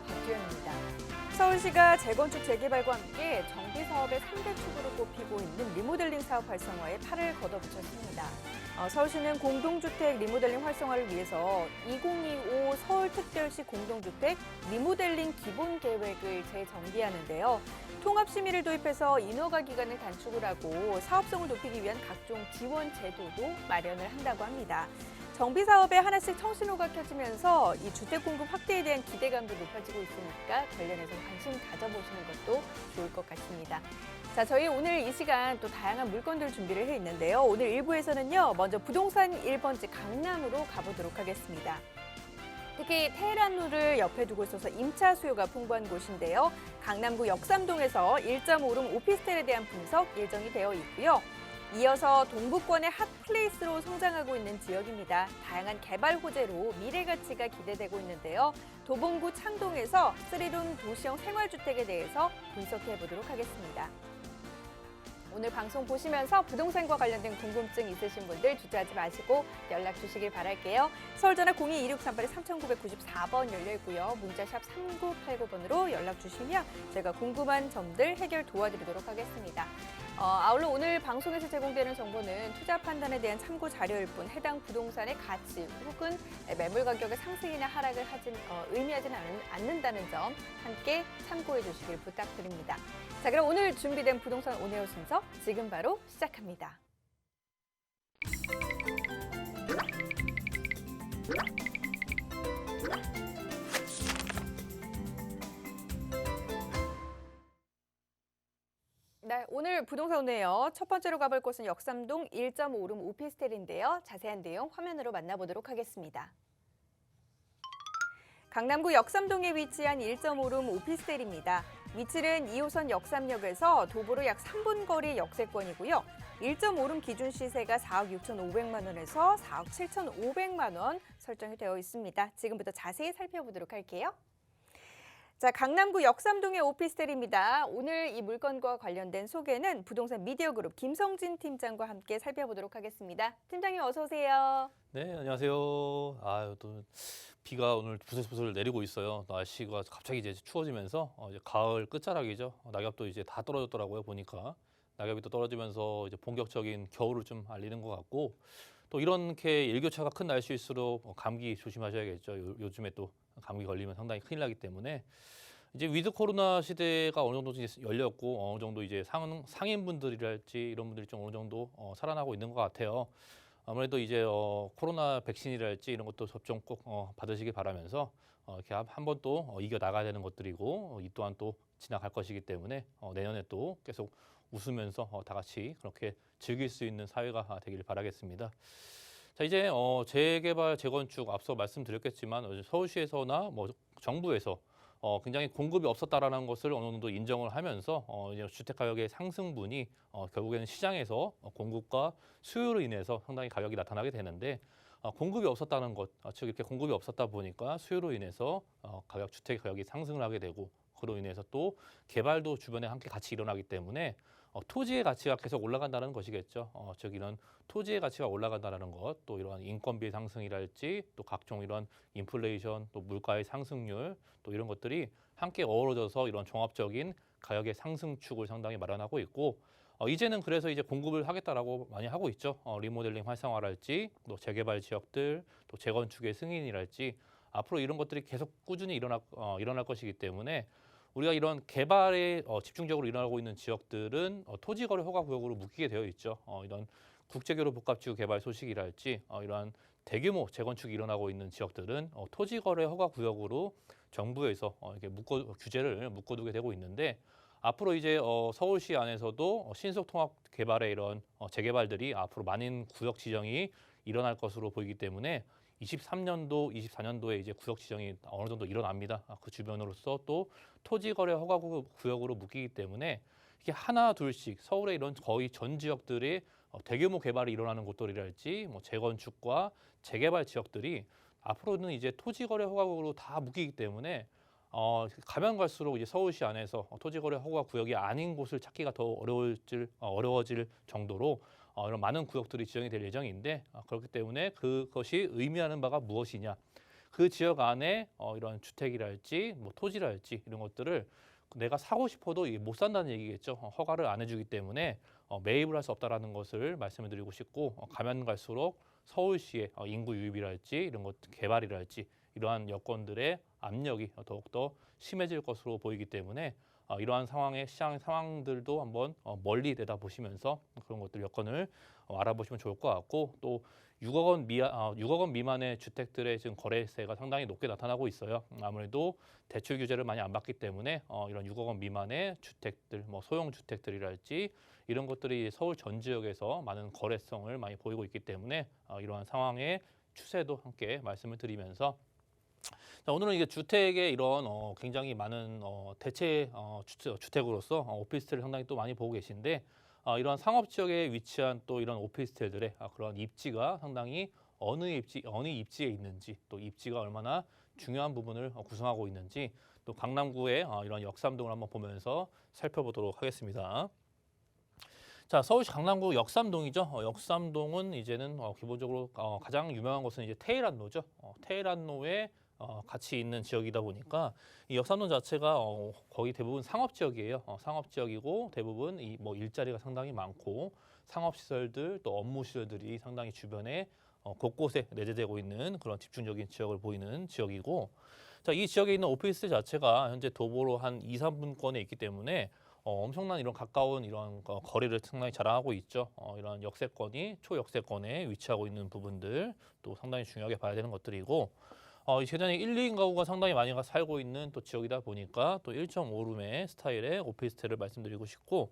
박주영입니다. 서울시가 재건축 재개발과 함께 정비 사업의 3대 축으로 꼽히고 있는 리모델링 사업 활성화에 팔을 걷어붙였습니다. 서울시는 공동주택 리모델링 활성화를 위해서 2025 서울특별시 공동주택 리모델링 기본계획을 재정비하는데요. 통합심의를 도입해서 인허가 기간을 단축을 하고 사업성을 높이기 위한 각종 지원 제도도 마련을 한다고 합니다. 정비 사업에 하나씩 청신호가 켜지면서 이 주택 공급 확대에 대한 기대감도 높아지고 있으니까 관련해서 관심 가져보시는 것도 좋을 것 같습니다. 자, 저희 오늘 이 시간 또 다양한 물건들 준비를 해 있는데요. 오늘 1부에서는요, 먼저 부동산 1번지 강남으로 가보도록 하겠습니다. 특히 테헤란로를 옆에 두고 있어서 임차 수요가 풍부한 곳인데요. 강남구 역삼동에서 1.5룸 오피스텔에 대한 분석 예정이 되어 있고요. 이어서 동부권의 핫플레이스로 성장하고 있는 지역입니다. 다양한 개발 호재로 미래 가치가 기대되고 있는데요. 도봉구 창동에서 3룸 도시형 생활주택에 대해서 분석해 보도록 하겠습니다. 오늘 방송 보시면서 부동산과 관련된 궁금증 있으신 분들 주저하지 마시고 연락 주시길 바랄게요. 서울전화 02-2638-3994번 열려 있고요. 문자샵 3989번으로 연락 주시면 제가 궁금한 점들 해결 도와드리도록 하겠습니다. 아울러 오늘 방송에서 제공되는 정보는 투자 판단에 대한 참고 자료일 뿐 해당 부동산의 가치 혹은 매물 가격의 상승이나 하락을 의미하지는 않는다는 점 함께 참고해 주시길 부탁드립니다. 자, 그럼 오늘 준비된 부동산 온에어 순서 지금 바로 시작합니다. 네, 오늘 부동산 온에어 첫 번째로 가볼 곳은 역삼동 1.5룸 오피스텔인데요. 자세한 내용 화면으로 만나보도록 하겠습니다. 강남구 역삼동에 위치한 1.5룸 오피스텔입니다. 위치는 2호선 역삼역에서 도보로 약 3분 거리 역세권이고요. 1.5룸 기준 시세가 4억 6,500만 원에서 4억 7,500만 원 설정이 되어 있습니다. 지금부터 자세히 살펴보도록 할게요. 자, 강남구 역삼동의 오피스텔입니다. 오늘 이 물건과 관련된 소개는 부동산 미디어그룹 김성진 팀장과 함께 살펴보도록 하겠습니다. 팀장님 어서 오세요. 네, 안녕하세요. 아유, 또 비가 오늘 부슬부슬 내리고 있어요. 날씨가 갑자기 이제 추워지면서 이제 가을 끝자락이죠. 낙엽도 이제 다 떨어졌더라고요. 보니까 낙엽이 또 떨어지면서 이제 본격적인 겨울을 좀 알리는 것 같고 또 이렇게 일교차가 큰 날씨일수록 감기 조심하셔야겠죠. 요즘에 또 감기 걸리면 상당히 큰일 나기 때문에 이제 위드 코로나 시대가 어느 정도 이제 열렸고 어느 정도 이제 상인분들이랄지 이런 분들이 좀 어느 정도 살아나고 있는 것 같아요. 아무래도 이제 코로나 백신이랄지 이런 것도 접종 꼭 받으시기 바라면서 이렇게 한 번 또 이겨 나가야 되는 것들이고 이 또한 또 지나갈 것이기 때문에 내년에 또 계속 웃으면서 다 같이 그렇게 즐길 수 있는 사회가 되길 바라겠습니다. 자, 이제 재개발, 재건축 앞서 말씀드렸겠지만 서울시에서나 뭐 정부에서 굉장히 공급이 없었다라는 것을 어느 정도 인정을 하면서 이제 주택 가격의 상승분이 결국에는 시장에서 공급과 수요로 인해서 상당히 가격이 나타나게 되는데 공급이 없었다는 것, 즉 이렇게 공급이 없었다 보니까 수요로 인해서 주택 가격이 상승을 하게 되고 그로 인해서 또 개발도 주변에 함께 같이 일어나기 때문에 토지의 가치가 계속 올라간다는 것이겠죠. 즉 이런 토지의 가치가 올라간다는 것, 또 이러한 인건비 상승이랄지, 또 각종 이런 인플레이션, 또 물가의 상승률, 또 이런 것들이 함께 어우러져서 이런 종합적인 가격의 상승축을 상당히 마련하고 있고, 이제는 그래서 이제 공급을 하겠다라고 많이 하고 있죠. 리모델링 활성화랄지, 또 재개발 지역들, 또 재건축의 승인이랄지, 앞으로 이런 것들이 계속 꾸준히 일어날 것이기 때문에. 우리가 이런 개발에 집중적으로 일어나고 있는 지역들은 토지거래 허가구역으로 묶이게 되어 있죠. 이런 국제교류 복합지구 개발 소식이랄지 이러한 대규모 재건축이 일어나고 있는 지역들은 토지거래 허가구역으로 정부에서 이렇게 규제를 묶어두게 되고 있는데 앞으로 이제 서울시 안에서도 신속통합 개발의 이런 재개발들이 앞으로 많은 구역 지정이 일어날 것으로 보이기 때문에 23년도, 24년도에 이제 구역 지정이 어느 정도 일어납니다. 그 주변으로서 또 토지거래 허가구역으로 묶이기 때문에 이게 하나 둘씩 서울의 이런 거의 전 지역들의 대규모 개발이 일어나는 곳들이랄지 뭐 재건축과 재개발 지역들이 앞으로는 이제 토지거래 허가구역으로 다 묶이기 때문에 가면 갈수록 이제 서울시 안에서 토지거래 허가구역이 아닌 곳을 찾기가 더 어려워질 정도로 이런 많은 구역들이 지정이 될 예정인데 그렇기 때문에 그것이 의미하는 바가 무엇이냐. 그 지역 안에 이런 주택이랄지 뭐 토지랄지 이런 것들을 내가 사고 싶어도 이게 못 산다는 얘기겠죠. 허가를 안 해주기 때문에 매입을 할 수 없다라는 것을 말씀을 드리고 싶고 가면 갈수록 서울시의 인구 유입이랄지 이런 것 개발이랄지 이러한 여건들의 압력이 더욱더 심해질 것으로 보이기 때문에 이러한 상황의 시장 상황들도 한번 멀리 내다보시면서 그런 것들 여건을 알아보시면 좋을 것 같고 또 6억 원 미만의 주택들의 지금 거래세가 상당히 높게 나타나고 있어요. 아무래도 대출 규제를 많이 안 받기 때문에 이런 6억 원 미만의 주택들, 뭐 소형 주택들이랄지 이런 것들이 서울 전 지역에서 많은 거래성을 많이 보이고 있기 때문에 이러한 상황의 추세도 함께 말씀을 드리면서 자, 오늘은 이게 주택의 이런 굉장히 많은 대체 주택으로서 오피스텔을 상당히 또 많이 보고 계신데 이런 상업 지역에 위치한 또 이런 오피스텔들의 그런 입지가 상당히 어느 입지에 있는지 또 입지가 얼마나 중요한 부분을 구성하고 있는지 또 강남구의 이런 역삼동을 한번 보면서 살펴보도록 하겠습니다. 자, 서울시 강남구 역삼동이죠. 역삼동은 이제는 기본적으로 가장 유명한 곳은 이제 테헤란로죠. 테헤란로에 같이 있는 지역이다 보니까 이 역삼동 자체가 거의 대부분 상업 지역이에요. 상업 지역이고 대부분 이 뭐 일자리가 상당히 많고 상업 시설들 또 업무 시설들이 상당히 주변에 곳곳에 내재되고 있는 그런 집중적인 지역을 보이는 지역이고 자, 이 지역에 있는 오피스 자체가 현재 도보로 한 2, 3분권에 있기 때문에 엄청난 이런 가까운 이런 거리를 상당히 자랑하고 있죠. 이런 역세권이 초역세권에 위치하고 있는 부분들 또 상당히 중요하게 봐야 되는 것들이고 이 세단에 1, 2인 가구가 상당히 많이 살고 있는 또 지역이다 보니까 또 1.5룸의 스타일의 오피스텔을 말씀드리고 싶고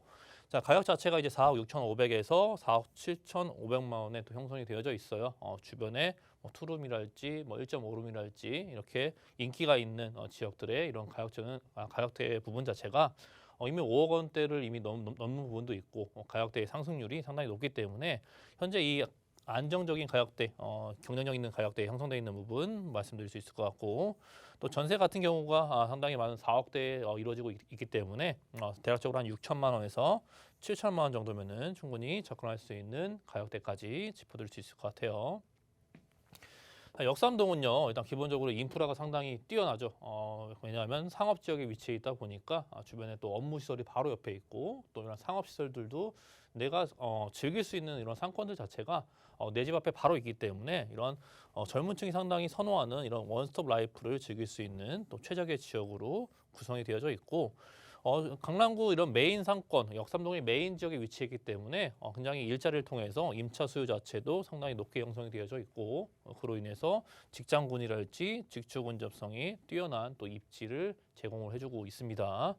자, 가격 자체가 이제 4억 6,500에서 4억 7,500만 원에 또 형성이 되어져 있어요. 주변에 뭐 투룸이랄지 뭐 1.5룸이랄지 이렇게 인기가 있는 지역들의 이런 가격대 부분 자체가 이미 5억 원대를 이미 넘는 부분도 있고 가격대의 상승률이 상당히 높기 때문에 현재 이 안정적인 가격대, 경쟁력 있는 가격대에 형성되어 있는 부분 말씀드릴 수 있을 것 같고 또 전세 같은 경우가 상당히 많은 4억대에 이루어지고 있기 때문에 대략적으로 한 6천만 원에서 7천만 원 정도면은 충분히 접근할 수 있는 가격대까지 짚어드릴 수 있을 것 같아요. 역삼동은요, 일단 기본적으로 인프라가 상당히 뛰어나죠. 왜냐하면 상업 지역에 위치해 있다 보니까 주변에 또 업무 시설이 바로 옆에 있고 또 이런 상업 시설들도 내가 즐길 수 있는 이런 상권들 자체가 내 집 앞에 바로 있기 때문에 이런 젊은 층이 상당히 선호하는 이런 원스톱 라이프를 즐길 수 있는 또 최적의 지역으로 구성이 되어져 있고 강남구 이런 메인 상권, 역삼동이 메인 지역에 위치했기 때문에 굉장히 일자리를 통해서 임차 수요 자체도 상당히 높게 형성이 되어져 있고 그로 인해서 직장군이랄지 직주 근접성이 뛰어난 또 입지를 제공을 해주고 있습니다.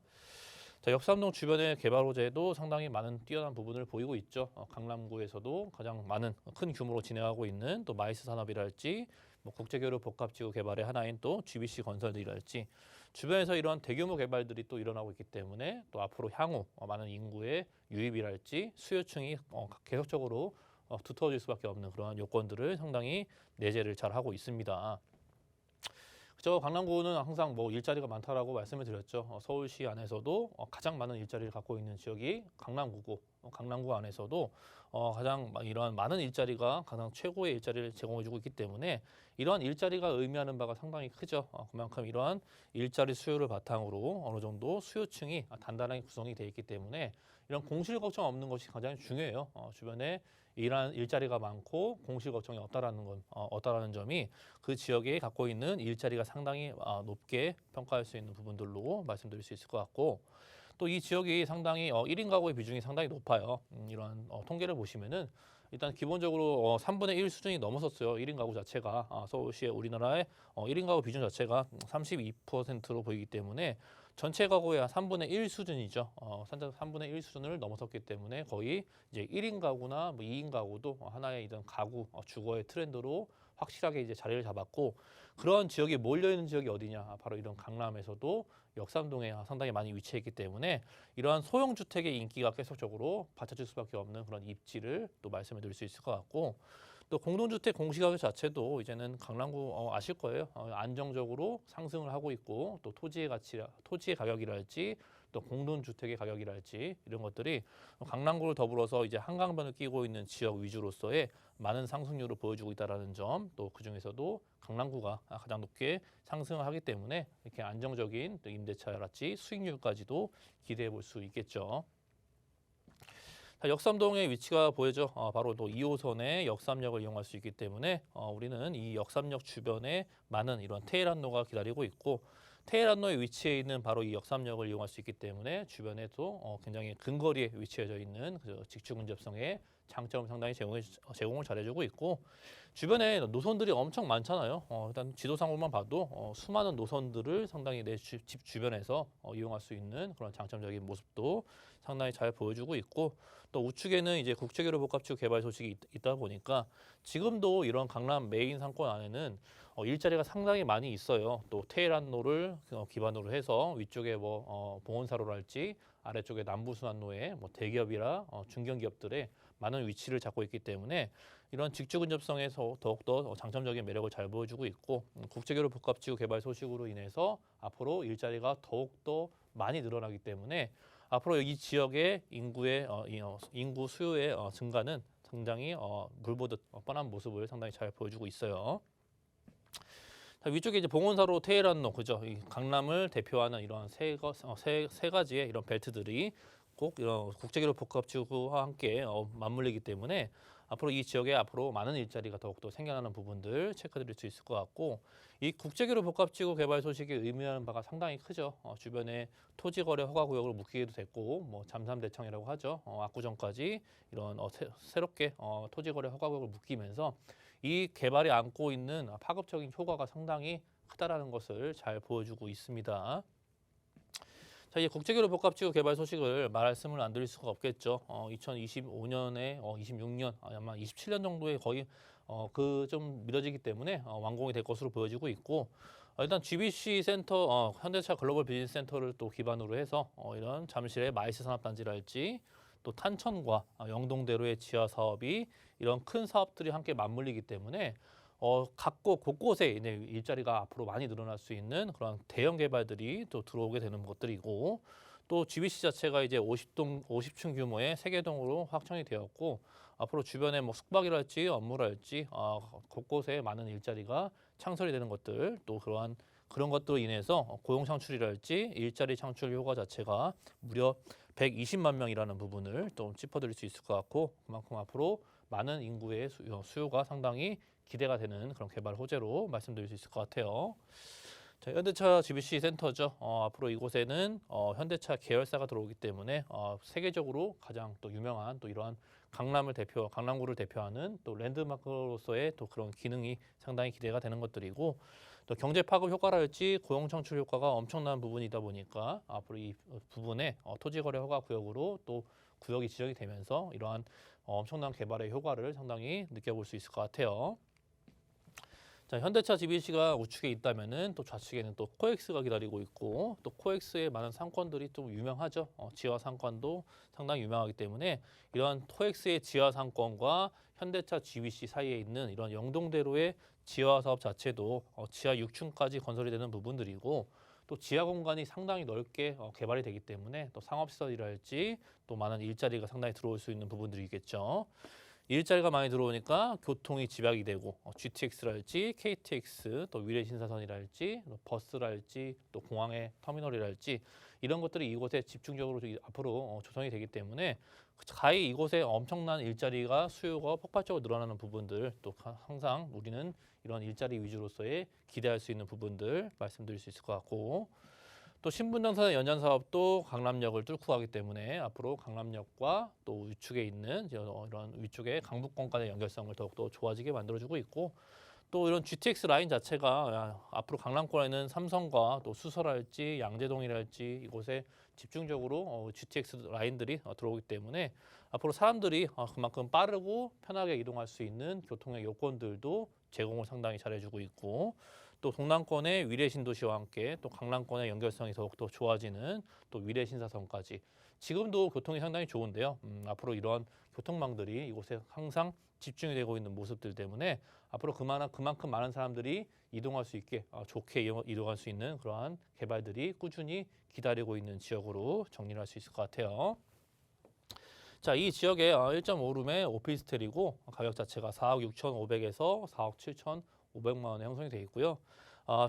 자, 역삼동 주변의 개발 호재도 상당히 많은 뛰어난 부분을 보이고 있죠. 강남구에서도 가장 많은 큰 규모로 진행하고 있는 또 마이스 산업이랄지 뭐 국제교류 복합지구 개발의 하나인 또 GBC 건설들이랄지 주변에서 이런 대규모 개발들이 또 일어나고 있기 때문에 또 앞으로 향후 많은 인구의 유입이랄지 수요층이 계속적으로 두터워질 수밖에 없는 그러한 요건들을 상당히 내재를 잘 하고 있습니다. 그죠? 강남구는 항상 뭐 일자리가 많다라고 말씀을 드렸죠. 서울시 안에서도 가장 많은 일자리를 갖고 있는 지역이 강남구고 강남구 안에서도 가장 이러한 많은 일자리가 가장 최고의 일자리를 제공해주고 있기 때문에 이러한 일자리가 의미하는 바가 상당히 크죠. 그만큼 이러한 일자리 수요를 바탕으로 어느 정도 수요층이 단단하게 구성이 되어 있기 때문에 이런 공실 걱정 없는 것이 가장 중요해요. 주변에 이러한 일자리가 많고 공실 걱정이 없다라는 점이 그 지역에 갖고 있는 일자리가 상당히 높게 평가할 수 있는 부분들로 말씀드릴 수 있을 것 같고 또 이 지역이 상당히 1인 가구의 비중이 상당히 높아요. 이러한 통계를 보시면은 일단 기본적으로 3분의 1 수준이 넘어섰어요. 1인 가구 자체가 서울시의 우리나라의 1인 가구 비중 자체가 32%로 보이기 때문에 전체 가구의 한 3분의 1 수준이죠. 3분의 1 수준을 넘어섰기 때문에 거의 이제 1인 가구나 뭐 2인 가구도 하나의 이런 가구 주거의 트렌드로 확실하게 이제 자리를 잡았고 그런 지역이 몰려 있는 지역이 어디냐? 바로 이런 강남에서도 역삼동에 상당히 많이 위치했기 때문에 이러한 소형 주택의 인기가 계속적으로 받쳐질 수밖에 없는 그런 입지를 또 말씀을 드릴 수 있을 것 같고 또 공동주택 공시가격 자체도 이제는 강남구 아실 거예요. 안정적으로 상승을 하고 있고 또 토지의 가격이랄지 또 공동주택의 가격이랄지 이런 것들이 강남구를 더불어서 이제 한강변을 끼고 있는 지역 위주로서의 많은 상승률을 보여주고 있다는 점, 또 그중에서도 강남구가 가장 높게 상승을 하기 때문에 이렇게 안정적인 또 임대차랄지 수익률까지도 기대해 볼 수 있겠죠. 자, 역삼동의 위치가 보여져 바로 또 2호선의 역삼역을 이용할 수 있기 때문에 우리는 이 역삼역 주변에 많은 이런 테헤란로가 기다리고 있고 테헤란로의 위치에 있는 바로 이 역삼역을 이용할 수 있기 때문에 주변에도 굉장히 근거리에 위치해져 있는 그 직주 근접성의 장점을 상당히 제공을 잘해주고 있고 주변에 노선들이 엄청 많잖아요. 일단 지도상으로만 봐도 수많은 노선들을 상당히 내 집 주변에서 이용할 수 있는 그런 장점적인 모습도 상당히 잘 보여주고 있고 또 우측에는 이제 국제교류 복합지구 개발 소식이 있다 보니까 지금도 이런 강남 메인 상권 안에는 일자리가 상당히 많이 있어요. 또 테헤란로를 기반으로 해서 위쪽에 뭐 봉온사로랄지 아래쪽에 남부순환로에 뭐 대기업이라 중견기업들의 많은 위치를 잡고 있기 때문에 이런 직주 근접성에서 더욱더 장점적인 매력을 잘 보여주고 있고 국제교류 복합지구 개발 소식으로 인해서 앞으로 일자리가 더욱더 많이 늘어나기 때문에 앞으로 이 지역의 인구 수요의 증가는 상당히 물보듯 뻔한 모습을 상당히 잘 보여주고 있어요. 자, 위쪽에 이제 봉온사로 테헤란로 그죠? 이 강남을 대표하는 이런 세 가지의 이런 벨트들이 꼭 이런 국제교류 복합지구와 함께 맞물리기 때문에 앞으로 이 지역에 앞으로 많은 일자리가 더욱더 생겨나는 부분들 체크드릴 수 있을 것 같고 이 국제교류 복합지구 개발 소식이 의미하는 바가 상당히 크죠. 주변에 토지거래 허가구역을 묶이기도 됐고 뭐 잠삼대청이라고 하죠. 압구정까지 이런 새롭게 토지거래 허가구역을 묶이면서 이 개발이 안고 있는 파급적인 효과가 상당히 크다라는 것을 잘 보여주고 있습니다. 자, 이제 국제교류 복합지구 개발 소식을 말씀을 안 드릴 수가 없겠죠. 2025년에 26년 아마 27년 정도에 거의 그 좀 미뤄지기 때문에 완공이 될 것으로 보여지고 있고 일단 GBC 센터 현대차 글로벌 비즈니스 센터를 또 기반으로 해서 이런 잠실의 마이스 산업단지랄지 또 탄천과 영동대로의 지하 사업이 이런 큰 사업들이 함께 맞물리기 때문에 각곳 곳곳에 이제 일자리가 앞으로 많이 늘어날 수 있는 그런 대형 개발들이 또 들어오게 되는 것들이고 또 GBC 자체가 이제 50층 규모의 세개동으로 확정이 되었고 앞으로 주변에 뭐 숙박이랄지 업무랄지 곳곳에 많은 일자리가 창설이 되는 것들 또 그런 것들로 인해서 고용 창출이랄지 일자리 창출 효과 자체가 무려 120만 명이라는 부분을 또 짚어드릴 수 있을 것 같고 그만큼 앞으로 많은 인구의 수요가 상당히 기대가 되는 그런 개발 호재로 말씀드릴 수 있을 것 같아요. 자, 현대차 GBC 센터죠. 앞으로 이곳에는 현대차 계열사가 들어오기 때문에 세계적으로 가장 또 유명한 또 이러한 강남구를 대표하는 또 랜드마크로서의 또 그런 기능이 상당히 기대가 되는 것들이고 또 경제 파급 효과랄지 고용 창출 효과가 엄청난 부분이다 보니까 앞으로 이 부분에 토지거래 허가 구역으로 또 구역이 지정이 되면서 이러한 엄청난 개발의 효과를 상당히 느껴볼 수 있을 것 같아요. 자, 현대차 GBC가 우측에 있다면은 또 좌측에는 또 코엑스가 기다리고 있고 또 코엑스의 많은 상권들이 좀 유명하죠. 지하 상권도 상당히 유명하기 때문에 이런 코엑스의 지하 상권과 현대차 GBC 사이에 있는 이런 영동대로의 지하 사업 자체도 지하 6층까지 건설이 되는 부분들이고 또 지하 공간이 상당히 넓게 개발이 되기 때문에 또 상업시설이랄지 또 많은 일자리가 상당히 들어올 수 있는 부분들이겠죠. 일자리가 많이 들어오니까 교통이 집약이 되고 GTX랄지 KTX 또 위례신사선이랄지 버스랄지 또 공항의 터미널이랄지 이런 것들이 이곳에 집중적으로 앞으로 조성이 되기 때문에 가히 이곳에 엄청난 일자리가 수요가 폭발적으로 늘어나는 부분들 또 항상 우리는 이런 일자리 위주로서의 기대할 수 있는 부분들 말씀드릴 수 있을 것 같고 또 신분당선 연장 사업도 강남역을 뚫고 가기 때문에 앞으로 강남역과 또 위축에 있는 이런 위쪽의 강북권 간의 연결성을 더욱더 좋아지게 만들어주고 있고 또 이런 GTX 라인 자체가 앞으로 강남권에는 삼성과 또 수서랄지 양재동이랄지 이곳에 집중적으로 GTX 라인들이 들어오기 때문에 앞으로 사람들이 그만큼 빠르고 편하게 이동할 수 있는 교통의 요건들도 제공을 상당히 잘해주고 있고 또 동남권의 위례 신도시와 함께 또 강남권의 연결성이 더욱더 좋아지는 또 위례 신사선까지 지금도 교통이 상당히 좋은데요. 앞으로 이러한 교통망들이 이곳에 항상 집중이 되고 있는 모습들 때문에 앞으로 그만큼 많은 사람들이 이동할 수 있게 좋게 이동할 수 있는 그러한 개발들이 꾸준히 기다리고 있는 지역으로 정리를 할 수 있을 것 같아요. 자, 이 지역의 1.5룸의 오피스텔이고 가격 자체가 4억 6,500에서 4억 7,500만 원에 형성이 되어 있고요.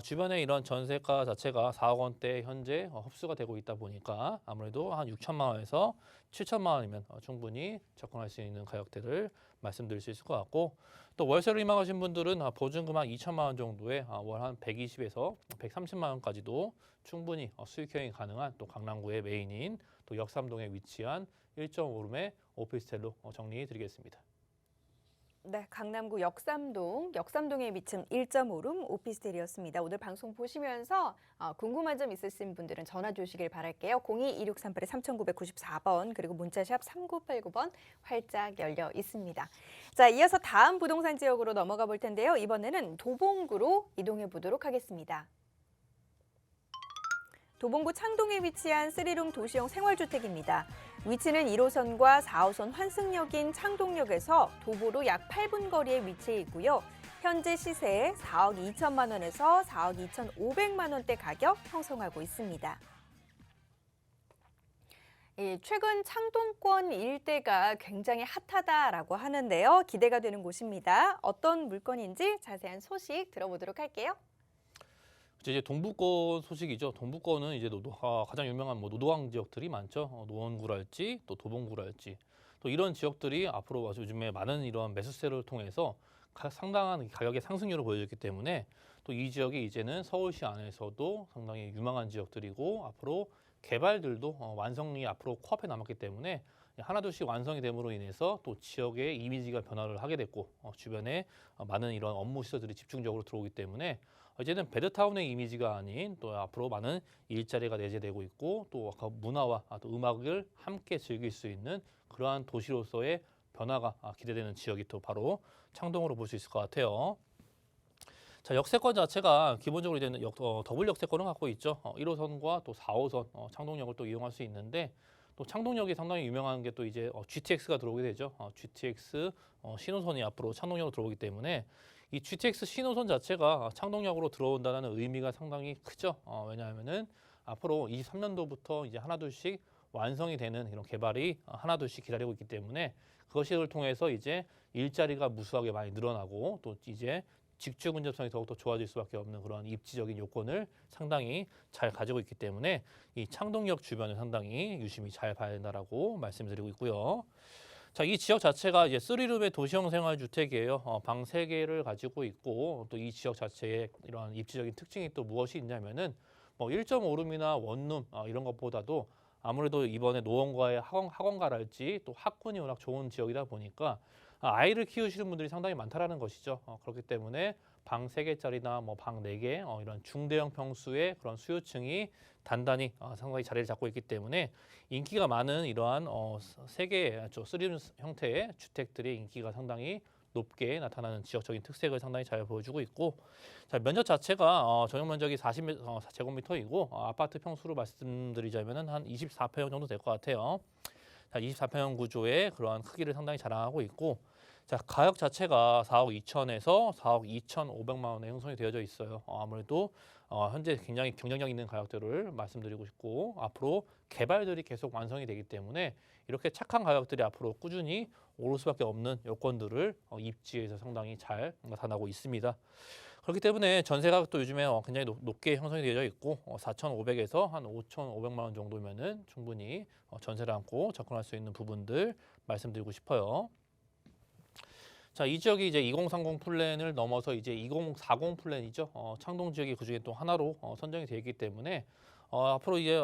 주변에 이런 전세가 자체가 4억 원대 현재 흡수가 되고 있다 보니까 아무래도 한 6천만 원에서 7천만 원이면 충분히 접근할 수 있는 가격대를 말씀드릴 수 있을 것 같고 또 월세로 희망하신 분들은 보증금 한 2천만 원 정도에 월 한 120에서 130만 원까지도 충분히 수익 형이 가능한 또 강남구의 메인인 또 역삼동에 위치한 1.5룸의 오피스텔로 정리해 드리겠습니다. 네, 강남구 역삼동에 위치한 1.5룸 오피스텔이었습니다. 오늘 방송 보시면서 궁금한 점 있으신 분들은 전화 주시길 바랄게요. 02-2638-3994번 그리고 문자샵 3989번 활짝 열려 있습니다. 자, 이어서 다음 부동산 지역으로 넘어가 볼 텐데요. 이번에는 도봉구로 이동해 보도록 하겠습니다. 도봉구 창동에 위치한 3룸 도시형 생활주택입니다. 위치는 1호선과 4호선 환승역인 창동역에서 도보로 약 8분 거리에 위치해 있고요. 현재 시세 4억 2천만 원에서 4억 2,500만 원대 가격 형성하고 있습니다. 최근 창동권 일대가 굉장히 핫하다라고 하는데요. 기대가 되는 곳입니다. 어떤 물건인지 자세한 소식 들어보도록 할게요. 이제 동부권 소식이죠. 동부권은 이제 가장 유명한 노도강 지역들이 많죠. 노원구랄지 또 도봉구랄지 또 이런 지역들이 앞으로 요즘에 많은 이런 매수세를 통해서 상당한 가격의 상승률을 보여줬기 때문에 또 이 지역이 이제는 서울시 안에서도 상당히 유망한 지역들이고 앞으로 개발들도 완성이 앞으로 코앞에 남았기 때문에 하나둘씩 완성이 됨으로 인해서 또 지역의 이미지가 변화를 하게 됐고 주변에 많은 이런 업무 시설들이 집중적으로 들어오기 때문에 이제는 베드타운의 이미지가 아닌 또 앞으로 많은 일자리가 내재되고 있고 또 문화와 또 음악을 함께 즐길 수 있는 그러한 도시로서의 변화가 기대되는 지역이 또 바로 창동으로 볼 수 있을 것 같아요. 자, 역세권 자체가 기본적으로 이제는 더블 역세권을 갖고 있죠. 1호선과 또 4호선 창동역을 또 이용할 수 있는데 또 창동역이 상당히 유명한 게 또 이제 GTX가 들어오게 되죠. GTX 신호선이 앞으로 창동역으로 들어오기 때문에 이 GTX 신호선 자체가 창동역으로 들어온다는 의미가 상당히 크죠. 왜냐하면은 앞으로 23년도부터 이제 하나둘씩 완성이 되는 이런 개발이 하나둘씩 기다리고 있기 때문에 그것을 통해서 이제 일자리가 무수하게 많이 늘어나고 또 이제 직주 근접성이 더욱더 좋아질 수밖에 없는 그런 입지적인 요건을 상당히 잘 가지고 있기 때문에 이 창동역 주변을 상당히 유심히 잘 봐야 된다라고 말씀드리고 있고요. 자, 이 지역 자체가 이제 3룸의 도시형 생활주택이에요. 방 3개를 가지고 있고 또 이 지역 자체의 이러한 입지적인 특징이 또 무엇이 있냐면은 1.5룸이나 원룸 이런 것보다도 아무래도 이번에 노원과의 학원가랄지 또 학군이 워낙 좋은 지역이다 보니까 아이를 키우시는 분들이 상당히 많다라는 것이죠. 그렇기 때문에 방 3개짜리나 방 4개 이런 중대형 평수의 그런 수요층이 단단히 상당히 자리를 잡고 있기 때문에 인기가 많은 이러한 3개의 3룸 형태의 주택들의 인기가 상당히 높게 나타나는 지역적인 특색을 상당히 잘 보여주고 있고 자, 면적 자체가 전용 면적이 40제곱미터이고 아파트 평수로 말씀드리자면 한 24평 정도 될 것 같아요. 자, 24평형 구조의 그러한 크기를 상당히 자랑하고 있고 자, 가격 자체가 4억 2천에서 4억 2,500만 원에 형성이 되어져 있어요. 아무래도 현재 굉장히 경쟁력 있는 가격대를 말씀드리고 싶고 앞으로 개발들이 계속 완성이 되기 때문에 이렇게 착한 가격들이 앞으로 꾸준히 오를 수밖에 없는 요건들을 입지에서 상당히 잘 나타나고 있습니다. 그렇기 때문에 전세 가격도 요즘에 굉장히 높게 형성이 되어 있고 4,500에서 한 5,500만 원 정도면은 충분히 전세를 안고 접근할 수 있는 부분들 말씀드리고 싶어요. 자, 이 지역이 이제 2030 플랜을 넘어서 이제 2040 플랜이죠. 창동 지역이 그중에 또 하나로 선정이 되어 있기 때문에 앞으로 이제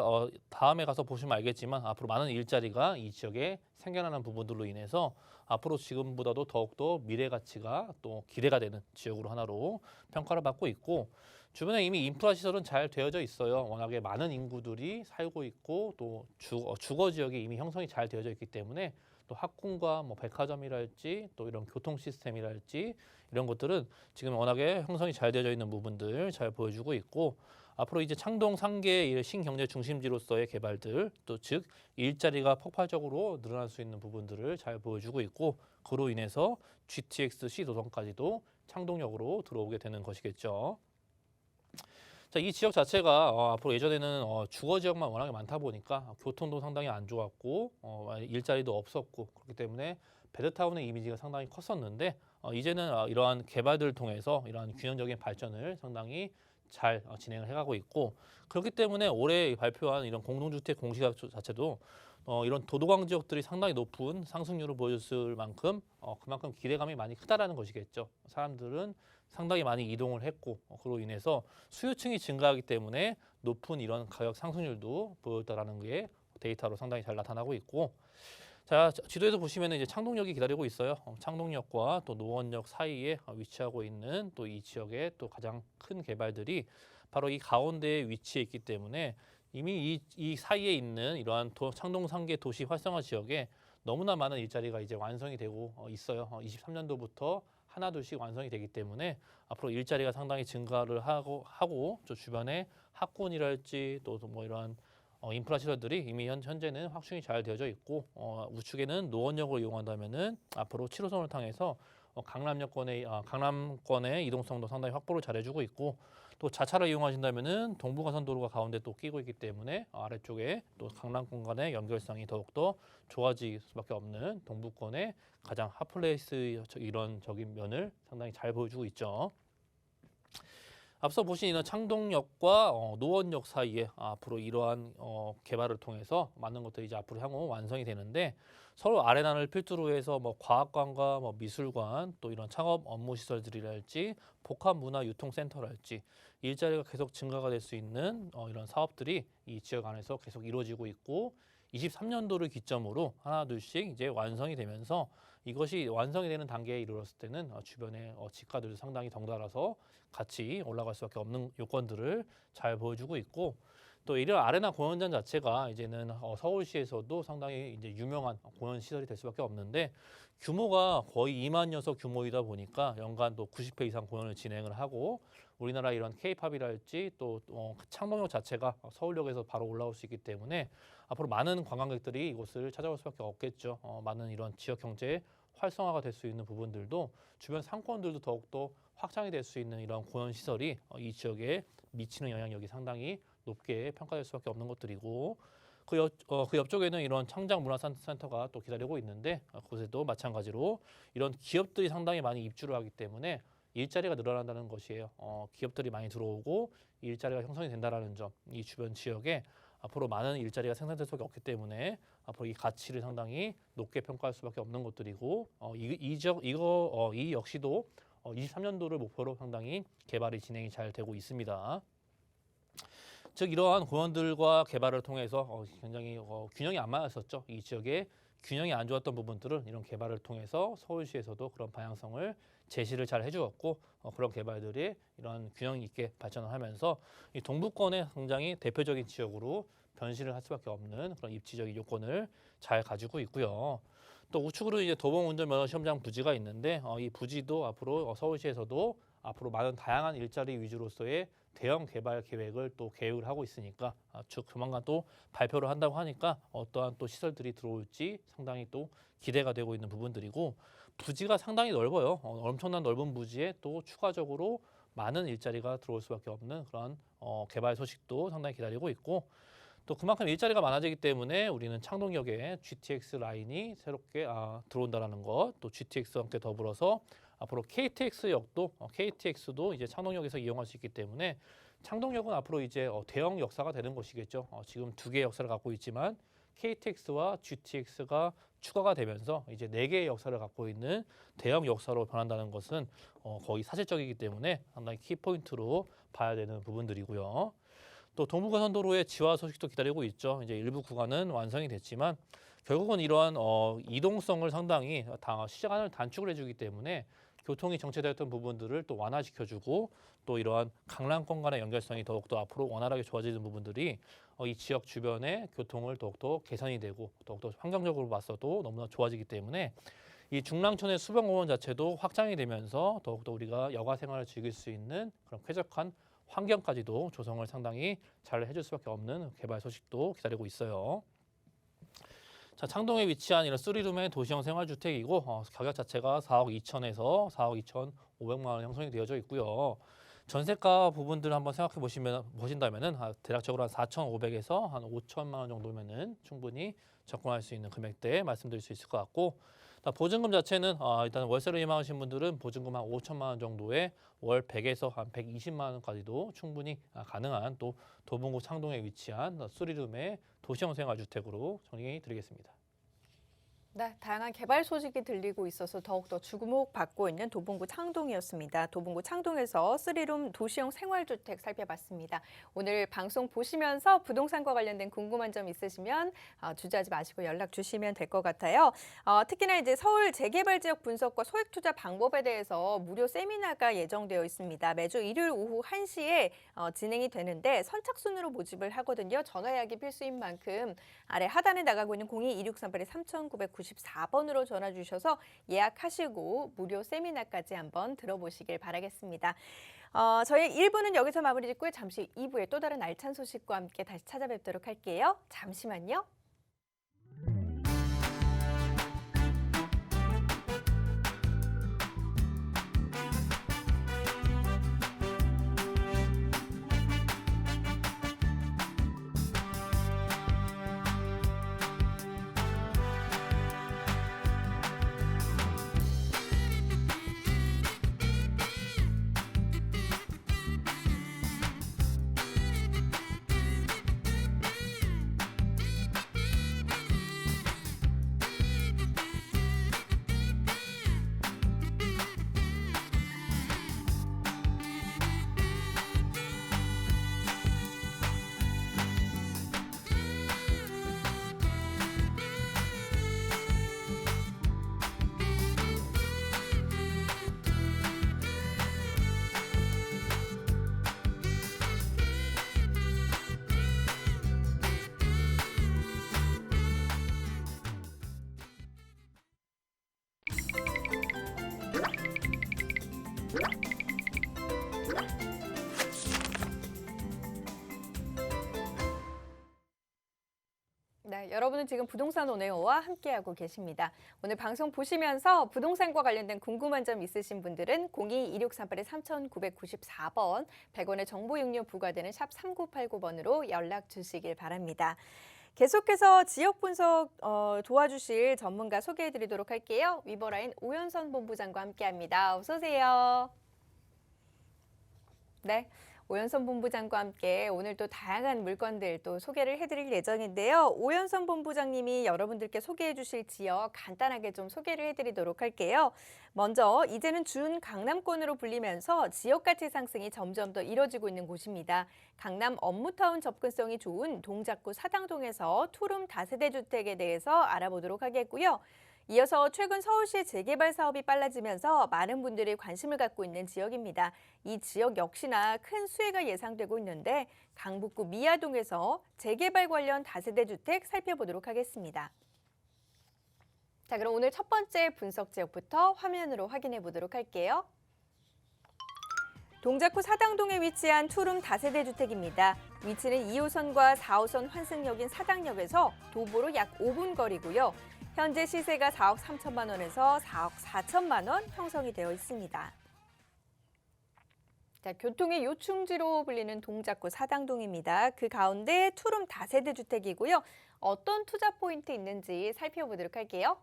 다음에 가서 보시면 알겠지만 앞으로 많은 일자리가 이 지역에 생겨나는 부분들로 인해서 앞으로 지금보다도 더욱더 미래 가치가 또 기대가 되는 지역으로 하나로 평가를 받고 있고 주변에 이미 인프라 시설은 잘 되어져 있어요. 워낙에 많은 인구들이 살고 있고 또 주거 지역이 이미 형성이 잘 되어져 있기 때문에 또 학군과 뭐 백화점이랄지 또 이런 교통 시스템이랄지 이런 것들은 지금 워낙에 형성이 잘 되어져 있는 부분들 잘 보여주고 있고 앞으로 이제 창동 3개 신경제 중심지로서의 개발들 또 즉 일자리가 폭발적으로 늘어날 수 있는 부분들을 잘 보여주고 있고 그로 인해서 GTX-C 도성까지도 창동역으로 들어오게 되는 것이겠죠. 자, 이 지역 자체가 앞으로 예전에는 주거 지역만 워낙에 많다 보니까 교통도 상당히 안 좋았고 일자리도 없었고 그렇기 때문에 베드타운의 이미지가 상당히 컸었는데 이제는 이러한 개발들을 통해서 이러한 균형적인 발전을 상당히 잘 진행을 해가고 있고 그렇기 때문에 올해 발표한 이런 공동주택 공시가격 자체도 이런 도도광 지역들이 상당히 높은 상승률을 보여줬을 만큼 그만큼 기대감이 많이 크다라는 것이겠죠. 사람들은 상당히 많이 이동을 했고 그로 인해서 수요층이 증가하기 때문에 높은 이런 가격 상승률도 보였다라는 게 데이터로 상당히 잘 나타나고 있고 자 지도에서 보시면 이제 창동역이 기다리고 있어요. 창동역과 또 노원역 사이에 위치하고 있는 또 이 지역의 또 가장 큰 개발들이 바로 이 가운데에 위치해 있기 때문에 이미 이 사이에 있는 이러한 창동 3개 도시 활성화 지역에 너무나 많은 일자리가 이제 완성이 되고 있어요. 23년도부터 하나둘씩 완성이 되기 때문에 앞으로 일자리가 상당히 증가를 하고 저 주변에 학군이랄지 또 뭐 이러한 인프라 시설들이 이미 현재는 확충이 잘 되어져 있고 우측에는 노원역을 이용한다면은 앞으로 7호선을 통해서 강남권의 이동성도 상당히 확보를 잘해주고 있고 또 자차를 이용하신다면은 동부가선도로가 가운데 또 끼고 있기 때문에 아래쪽에 또 강남권 간의 연결성이 더욱더 좋아질 수밖에 없는 동부권의 가장 핫플레이스 이런 적인 면을 상당히 잘 보여주고 있죠. 앞서 보신 이런 창동역과 노원역 사이에 앞으로 이러한 개발을 통해서 많은 것들이 이제 앞으로 향후 완성이 되는데 서울 아레나를 필두로 해서 뭐 과학관과 뭐 미술관 또 이런 창업 업무 시설들이랄지 복합문화유통센터랄지 일자리가 계속 증가가 될 수 있는 이런 사업들이 이 지역 안에서 계속 이루어지고 있고 23년도를 기점으로 하나둘씩 이제 완성이 되면서 이것이 완성이 되는 단계에 이르렀을 때는 주변의 지가들도 상당히 덩달아서 같이 올라갈 수밖에 없는 요건들을 잘 보여주고 있고 또 이런 아레나 공연장 자체가 이제는 서울시에서도 상당히 이제 유명한 공연 시설이 될 수밖에 없는데 규모가 거의 2만 녀석 규모이다 보니까 연간 또 90회 이상 공연을 진행을 하고 우리나라 이런 K-팝이랄지 또 창동역 자체가 서울역에서 바로 올라올 수 있기 때문에 앞으로 많은 관광객들이 이곳을 찾아올 수밖에 없겠죠. 많은 이런 지역 경제 활성화가 될 수 있는 부분들도 주변 상권들도 더욱더 확장이 될 수 있는 이런 공연 시설이 이 지역에 미치는 영향력이 상당히 높게 평가될 수밖에 없는 것들이고 그 옆쪽에는 이런 창작문화센터가 또 기다리고 있는데 그곳에도 마찬가지로 이런 기업들이 상당히 많이 입주를 하기 때문에 일자리가 늘어난다는 것이에요. 기업들이 많이 들어오고 일자리가 형성이 된다는 점, 이 주변 지역에 앞으로 많은 일자리가 생산될 수밖에 없기 때문에 앞으로 이 가치를 상당히 높게 평가할 수밖에 없는 것들이고 이 역시도 23년도를 목표로 상당히 개발이 진행이 잘 되고 있습니다. 즉 이러한 공원들과 개발을 통해서 굉장히 균형이 안 맞았었죠. 이 지역에 균형이 안 좋았던 부분들은 이런 개발을 통해서 서울시에서도 그런 방향성을 제시를 잘 해주었고 그런 개발들이 이런 균형 있게 발전을 하면서 이 동부권의 굉장히 대표적인 지역으로 변신을 할 수밖에 없는 그런 입지적인 요건을 잘 가지고 있고요. 또 우측으로 이제 도봉운전면허 시험장 부지가 있는데 이 부지도 앞으로 서울시에서도 앞으로 많은 다양한 일자리 위주로서의 대형 개발 계획을 또 계획을 하고 있으니까 조만간 또 발표를 한다고 하니까 어떠한 또 시설들이 들어올지 상당히 또 기대가 되고 있는 부분들이고 부지가 상당히 넓어요. 엄청난 넓은 부지에 또 추가적으로 많은 일자리가 들어올 수밖에 없는 그런 개발 소식도 상당히 기다리고 있고 또 그만큼 일자리가 많아지기 때문에 우리는 창동역에 GTX 라인이 새롭게 들어온다라는 것, 또 GTX와 함께 더불어서 앞으로 KTX도 이제 창동역에서 이용할 수 있기 때문에 창동역은 앞으로 이제 대형 역사가 되는 것이겠죠. 지금 2개의 역사를 갖고 있지만 KTX와 GTX가 추가가 되면서 이제 4개의 역사를 갖고 있는 대형 역사로 변한다는 것은 거의 사실적이기 때문에 상당히 키포인트로 봐야 되는 부분들이고요. 또 동부가선도로의 지화 소식도 기다리고 있죠. 이제 일부 구간은 완성이 됐지만 결국은 이러한 이동성을 상당히 시간을 단축을 해주기 때문에 교통이 정체되었던 부분들을 또 완화시켜주고 또 이러한 강남권 간의 연결성이 더욱더 앞으로 원활하게 좋아지는 부분들이 이 지역 주변의 교통을 더욱더 개선이 되고 더욱더 환경적으로 봤어도 너무나 좋아지기 때문에 이 중랑천의 수변공원 자체도 확장이 되면서 더욱더 우리가 여가 생활을 즐길 수 있는 그런 쾌적한 환경까지도 조성을 상당히 잘 해줄 수밖에 없는 개발 소식도 기다리고 있어요. 자, 창동에 위치한 이런 3룸의 도시형 생활주택이고 가격 자체가 4억 2천에서 4억 2천5백만 원 형성이 되어져 있고요. 전세가 부분들 한번 생각해 보신다면은 대략적으로 한 4,500에서 한 5천만 원 정도면은 충분히 접근할 수 있는 금액대 말씀드릴 수 있을 것 같고, 보증금 자체는 일단 월세를 희망하신 분들은 보증금 한 5천만 원 정도에 월 100에서 한 120만 원까지도 충분히 가능한 또 도봉구 창동에 위치한 3룸의 도시형 생활주택으로 정리해 드리겠습니다. 네, 다양한 개발 소식이 들리고 있어서 더욱더 주목받고 있는 도봉구 창동이었습니다. 도봉구 창동에서 3룸 도시형 생활주택 살펴봤습니다. 오늘 방송 보시면서 부동산과 관련된 궁금한 점 있으시면 주저하지 마시고 연락 주시면 될 것 같아요. 특히나 이제 서울 재개발 지역 분석과 소액 투자 방법에 대해서 무료 세미나가 예정되어 있습니다. 매주 일요일 오후 1시에 진행이 되는데 선착순으로 모집을 하거든요. 전화 예약이 필수인 만큼 아래 하단에 나가고 있는 02-2638-3994번으로 전화 주셔서 예약하시고 무료 세미나까지 한번 들어보시길 바라겠습니다. 저희 1부는 여기서 마무리 짓고요. 잠시 2부에 또 다른 알찬 소식과 함께 다시 찾아뵙도록 할게요. 잠시만요. 네, 여러분은 지금 부동산 온에어와 함께하고 계십니다. 오늘 방송 보시면서 부동산과 관련된 궁금한 점 있으신 분들은 02-2638-3994번 100원의 정보 이용료 부과되는 샵 3989번으로 연락 주시길 바랍니다. 계속해서 지역 분석 도와주실 전문가 소개해드리도록 할게요. 위버라인 오연선 본부장과 함께합니다. 어서 오세요. 네. 오연선 본부장과 함께 오늘 또 다양한 물건들 또 소개를 해드릴 예정인데요. 오연선 본부장님이 여러분들께 소개해 주실 지역 간단하게 좀 소개를 해드리도록 할게요. 먼저 이제는 준 강남권으로 불리면서 지역 가치 상승이 점점 더 이뤄지고 있는 곳입니다. 강남 업무타운 접근성이 좋은 동작구 사당동에서 투룸 다세대 주택에 대해서 알아보도록 하겠고요. 이어서 최근 서울시 재개발 사업이 빨라지면서 많은 분들이 관심을 갖고 있는 지역입니다. 이 지역 역시나 큰 수혜가 예상되고 있는데 강북구 미아동에서 재개발 관련 다세대 주택 살펴보도록 하겠습니다. 자, 그럼 오늘 첫 번째 분석 지역부터 화면으로 확인해 보도록 할게요. 동작구 사당동에 위치한 투룸 다세대 주택입니다. 위치는 2호선과 4호선 환승역인 사당역에서 도보로 약 5분 거리고요. 현재 시세가 4억 3천만 원에서 4억 4천만 원 형성이 되어 있습니다. 자, 교통의 요충지로 불리는 동작구 사당동입니다. 그 가운데 투룸 다세대 주택이고요. 어떤 투자 포인트 있는지 살펴보도록 할게요.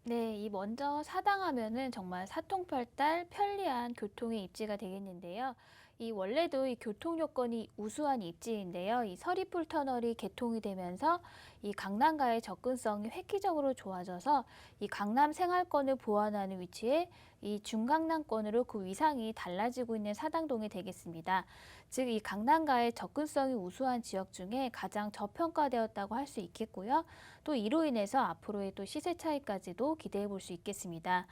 네, 이 먼저 사당하면은 정말 사통팔달 편리한 교통의 입지가 되겠는데요. 이 원래도 이 교통 요건이 우수한 입지인데요. 이 서리풀 터널이 개통이 되면서 이 강남과의 접근성이 획기적으로 좋아져서 이 강남 생활권을 보완하는 위치에 이 중강남권으로 그 위상이 달라지고 있는 사당동이 되겠습니다. 즉, 이 강남과의 접근성이 우수한 지역 중에 가장 저평가되었다고 할 수 있겠고요. 또 이로 인해서 앞으로의 또 시세 차이까지도 기대해 볼 수 있겠습니다.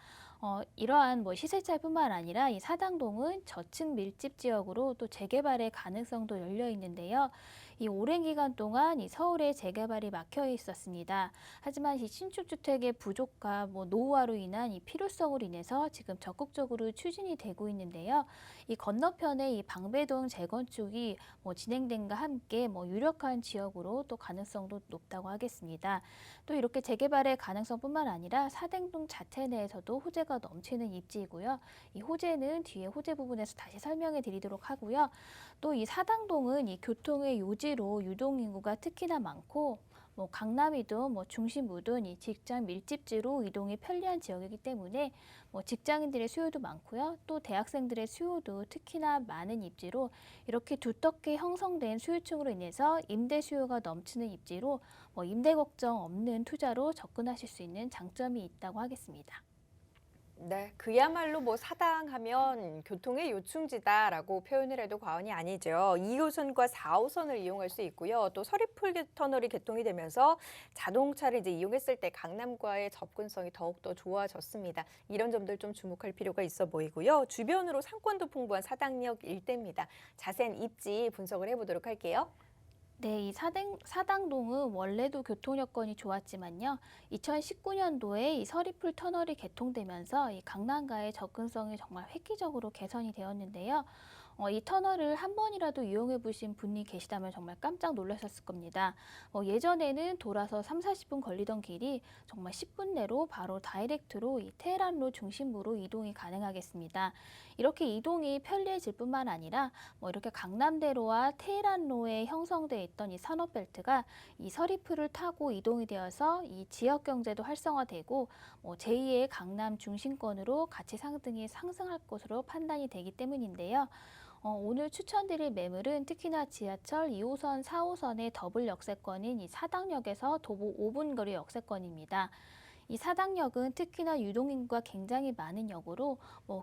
이러한 시세 차이뿐만 아니라 이 사당동은 저층 밀집 지역으로 또 재개발의 가능성도 열려 있는데요. 이 오랜 기간 동안 이 서울의 재개발이 막혀 있었습니다. 하지만 이 신축 주택의 부족과 노후화로 인한 이 필요성으로 인해서 지금 적극적으로 추진이 되고 있는데요. 이 건너편에 이 방배동 재건축이 진행됨과 함께 유력한 지역으로 또 가능성도 높다고 하겠습니다. 또 이렇게 재개발의 가능성뿐만 아니라 사당동 자체 내에서도 호재가 넘치는 입지이고요. 이 호재는 뒤에 호재 부분에서 다시 설명해 드리도록 하고요. 또 이 사당동은 이 교통의 요지로 유동 인구가 특히나 많고 강남이든 중심부든 이 직장 밀집지로 이동이 편리한 지역이기 때문에 직장인들의 수요도 많고요. 또 대학생들의 수요도 특히나 많은 입지로 이렇게 두텁게 형성된 수요층으로 인해서 임대 수요가 넘치는 입지로 임대 걱정 없는 투자로 접근하실 수 있는 장점이 있다고 하겠습니다. 네, 그야말로 사당하면 교통의 요충지다라고 표현을 해도 과언이 아니죠. 2호선과 4호선을 이용할 수 있고요. 또 서리풀 터널이 개통이 되면서 자동차를 이제 이용했을 때 강남과의 접근성이 더욱더 좋아졌습니다. 이런 점들 좀 주목할 필요가 있어 보이고요. 주변으로 상권도 풍부한 사당역 일대입니다. 자세한 입지 분석을 해보도록 할게요. 네, 이 사당동은 원래도 교통 여건이 좋았지만요. 2019년도에 이 서리풀 터널이 개통되면서 이 강남과의 접근성이 정말 획기적으로 개선이 되었는데요. 이 터널을 한 번이라도 이용해 보신 분이 계시다면 정말 깜짝 놀라셨을 겁니다. 예전에는 돌아서 3, 40분 걸리던 길이 정말 10분 내로 바로 다이렉트로 이 테헤란로 중심부로 이동이 가능하겠습니다. 이렇게 이동이 편리해질 뿐만 아니라 이렇게 강남대로와 테헤란로에 형성돼 있던 이 산업벨트가 이 서리풀을 타고 이동이 되어서 이 지역 경제도 활성화되고 제2의 강남 중심권으로 가치 상승이 상승할 것으로 판단이 되기 때문인데요. 오늘 추천드릴 매물은 특히나 지하철 2호선, 4호선의 더블 역세권인 이 사당역에서 도보 5분 거리 역세권입니다. 이 사당역은 특히나 유동인구가 굉장히 많은 역으로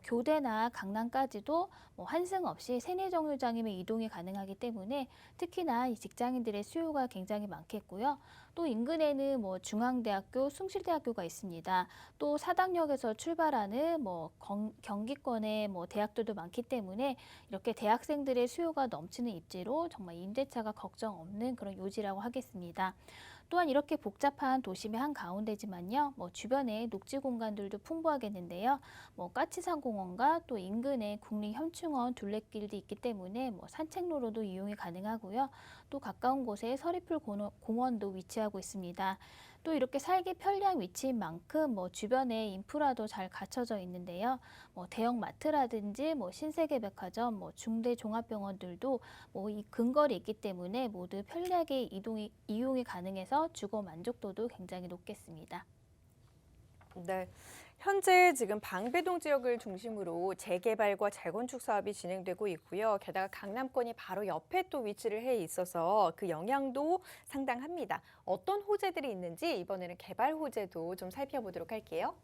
교대나 강남까지도 환승 없이 세내 정류장이면 이동이 가능하기 때문에 특히나 이 직장인들의 수요가 굉장히 많겠고요. 또 인근에는 중앙대학교, 숭실대학교가 있습니다. 또 사당역에서 출발하는 경기권의 대학들도 많기 때문에 이렇게 대학생들의 수요가 넘치는 입지로 정말 임대차가 걱정 없는 그런 요지라고 하겠습니다. 또한 이렇게 복잡한 도심의 한가운데지만요. 주변에 녹지 공간들도 풍부하겠는데요. 까치산 공원과 또 인근에 국립현충원 둘레길도 있기 때문에 산책로로도 이용이 가능하고요. 또 가까운 곳에 서리풀 공원도 위치하고 있습니다. 또 이렇게 살기 편리한 위치인 만큼 주변에 인프라도 잘 갖춰져 있는데요. 대형 마트라든지 신세계 백화점, 중대 종합병원들도 이 근거리에 있기 때문에 모두 편리하게 이용이 가능해서 주거 만족도도 굉장히 높겠습니다. 네. 현재 지금 방배동 지역을 중심으로 재개발과 재건축 사업이 진행되고 있고요. 게다가 강남권이 바로 옆에 또 위치를 해 있어서 그 영향도 상당합니다. 어떤 호재들이 있는지 이번에는 개발 호재도 좀 살펴보도록 할게요.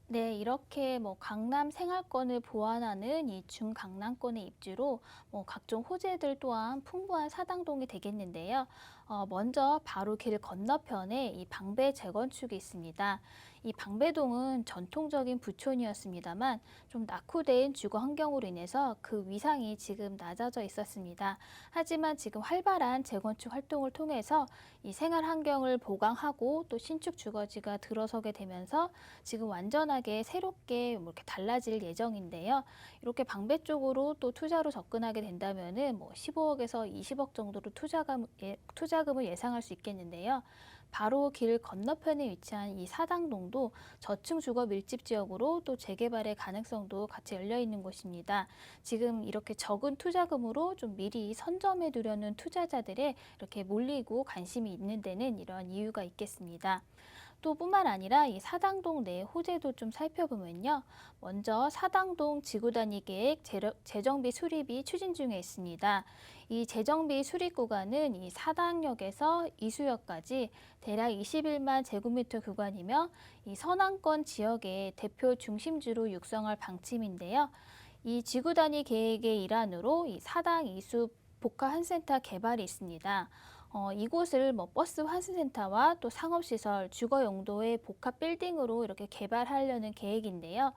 네, 이렇게 강남 생활권을 보완하는 이 중강남권의 입지로 각종 호재들 또한 풍부한 사당동이 되겠는데요. 먼저 바로 길 건너편에 이 방배 재건축이 있습니다. 이 방배동은 전통적인 부촌이었습니다만 좀 낙후된 주거 환경으로 인해서 그 위상이 지금 낮아져 있었습니다. 하지만 지금 활발한 재건축 활동을 통해서 이 생활 환경을 보강하고 또 신축 주거지가 들어서게 되면서 지금 완전하게 새롭게 이렇게 달라질 예정인데요. 이렇게 방배 쪽으로 또 투자로 접근하게 된다면은 15억에서 20억 정도로 투자금을 예상할 수 있겠는데요. 바로 길 건너편에 위치한 이 사당동도 저층 주거 밀집 지역으로 또 재개발의 가능성도 같이 열려 있는 곳입니다. 지금 이렇게 적은 투자금으로 좀 미리 선점해 두려는 투자자들의 이렇게 몰리고 관심이 있는 데는 이러한 이유가 있겠습니다. 또 뿐만 아니라 이 사당동 내 호재도 좀 살펴보면요. 먼저 사당동 지구단위 계획 재정비 수립이 추진 중에 있습니다. 이 재정비 수립 구간은 이 사당역에서 이수역까지 대략 21만 제곱미터 구간이며 이 서남권 지역의 대표 중심지로 육성할 방침인데요. 이 지구단위 계획의 일환으로 이 사당 이수 복합 환센터 개발이 있습니다. 이곳을 버스 환승센터와 또 상업시설, 주거 용도의 복합 빌딩으로 이렇게 개발하려는 계획인데요.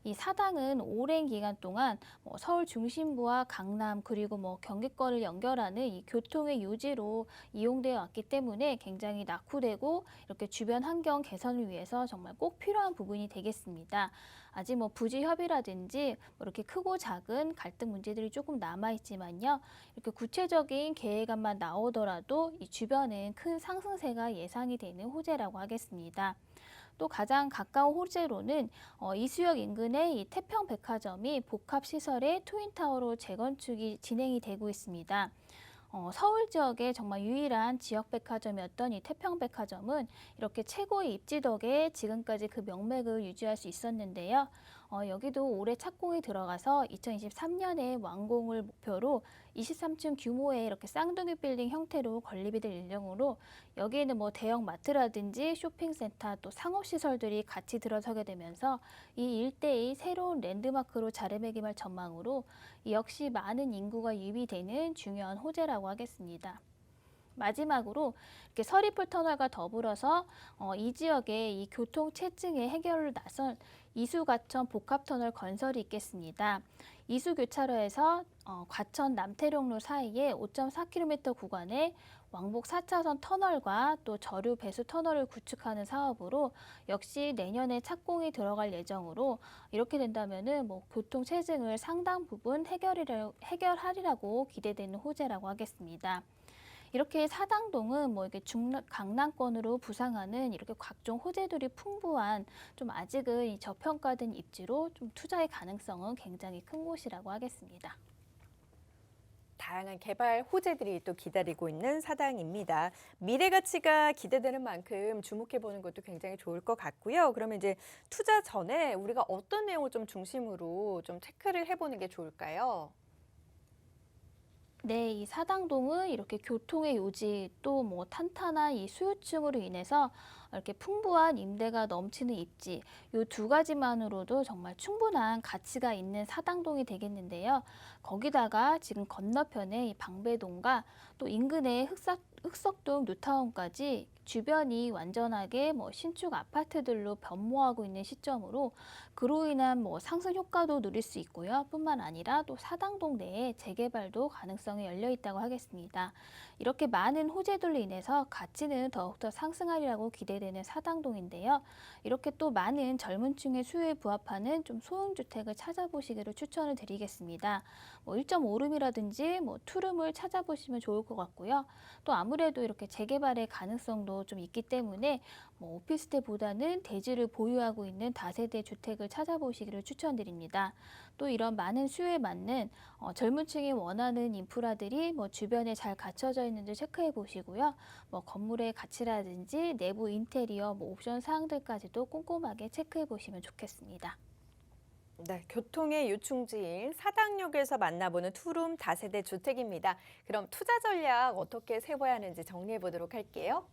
이 사당은 오랜 기간 동안 서울 중심부와 강남 그리고 경기권을 연결하는 이 교통의 요지로 이용되어 왔기 때문에 굉장히 낙후되고 이렇게 주변 환경 개선을 위해서 정말 꼭 필요한 부분이 되겠습니다. 아직 부지 협의라든지 이렇게 크고 작은 갈등 문제들이 조금 남아 있지만요. 이렇게 구체적인 계획안만 나오더라도 이 주변은 큰 상승세가 예상이 되는 호재라고 하겠습니다. 또 가장 가까운 호재로는 이수역 인근의 이 태평백화점이 복합시설의 트윈타워로 재건축이 진행이 되고 있습니다. 서울 지역의 정말 유일한 지역 백화점이었던 이 태평백화점은 이렇게 최고의 입지 덕에 지금까지 그 명맥을 유지할 수 있었는데요. 여기도 올해 착공이 들어가서 2023년에 완공을 목표로 23층 규모의 이렇게 쌍둥이 빌딩 형태로 건립이 될 예정으로 여기에는 대형 마트라든지 쇼핑센터 또 상업시설들이 같이 들어서게 되면서 이 일대의 새로운 랜드마크로 자리매김할 전망으로 역시 많은 인구가 유입되는 중요한 호재라고 하겠습니다. 마지막으로 이렇게 서리풀 터널과 더불어서 이 지역의 이 교통 체증의 해결을 나선 이수과천 복합터널 건설이 있겠습니다. 이수교차로에서 과천 남태령로 사이에 5.4km 구간에 왕복 4차선 터널과 또 저류 배수 터널을 구축하는 사업으로 역시 내년에 착공이 들어갈 예정으로 이렇게 된다면은 교통 체증을 상당 부분 해결하리라고 기대되는 호재라고 하겠습니다. 이렇게 사당동은 이렇게 강남권으로 부상하는 이렇게 각종 호재들이 풍부한 좀 아직은 이 저평가된 입지로 좀 투자의 가능성은 굉장히 큰 곳이라고 하겠습니다. 다양한 개발 호재들이 또 기다리고 있는 사당입니다. 미래 가치가 기대되는 만큼 주목해 보는 것도 굉장히 좋을 것 같고요. 그러면 이제 투자 전에 우리가 어떤 내용을 좀 중심으로 좀 체크를 해보는 게 좋을까요? 네, 이 사당동은 이렇게 교통의 요지 또 탄탄한 이 수요층으로 인해서 이렇게 풍부한 임대가 넘치는 입지 이 두 가지만으로도 정말 충분한 가치가 있는 사당동이 되겠는데요. 거기다가 지금 건너편에 이 방배동과 또 인근의 흑석동 뉴타운까지 주변이 완전하게 신축 아파트들로 변모하고 있는 시점으로 그로 인한 상승 효과도 누릴 수 있고요. 뿐만 아니라 또 사당동 내에 재개발도 가능성이 열려 있다고 하겠습니다. 이렇게 많은 호재들로 인해서 가치는 더욱더 상승하리라고 기대되는 사당동인데요. 이렇게 또 많은 젊은 층의 수요에 부합하는 좀 소형주택을 찾아보시기를 추천을 드리겠습니다. 1.5룸이라든지 투룸을 찾아보시면 좋을 것 같고요. 또 아무래도 이렇게 재개발의 가능성도 좀 있기 때문에 오피스텔보다는 대지를 보유하고 있는 다세대 주택을 찾아보시기를 추천드립니다. 또 이런 많은 수요에 맞는 젊은 층이 원하는 인프라들이 주변에 잘 갖춰져 있는지 체크해 보시고요. 건물의 가치라든지 내부 인테리어 옵션 사항들까지도 꼼꼼하게 체크해 보시면 좋겠습니다. 네, 교통의 요충지인 사당역에서 만나보는 투룸 다세대 주택입니다. 그럼 투자 전략 어떻게 세워야 하는지 정리해 보도록 할게요.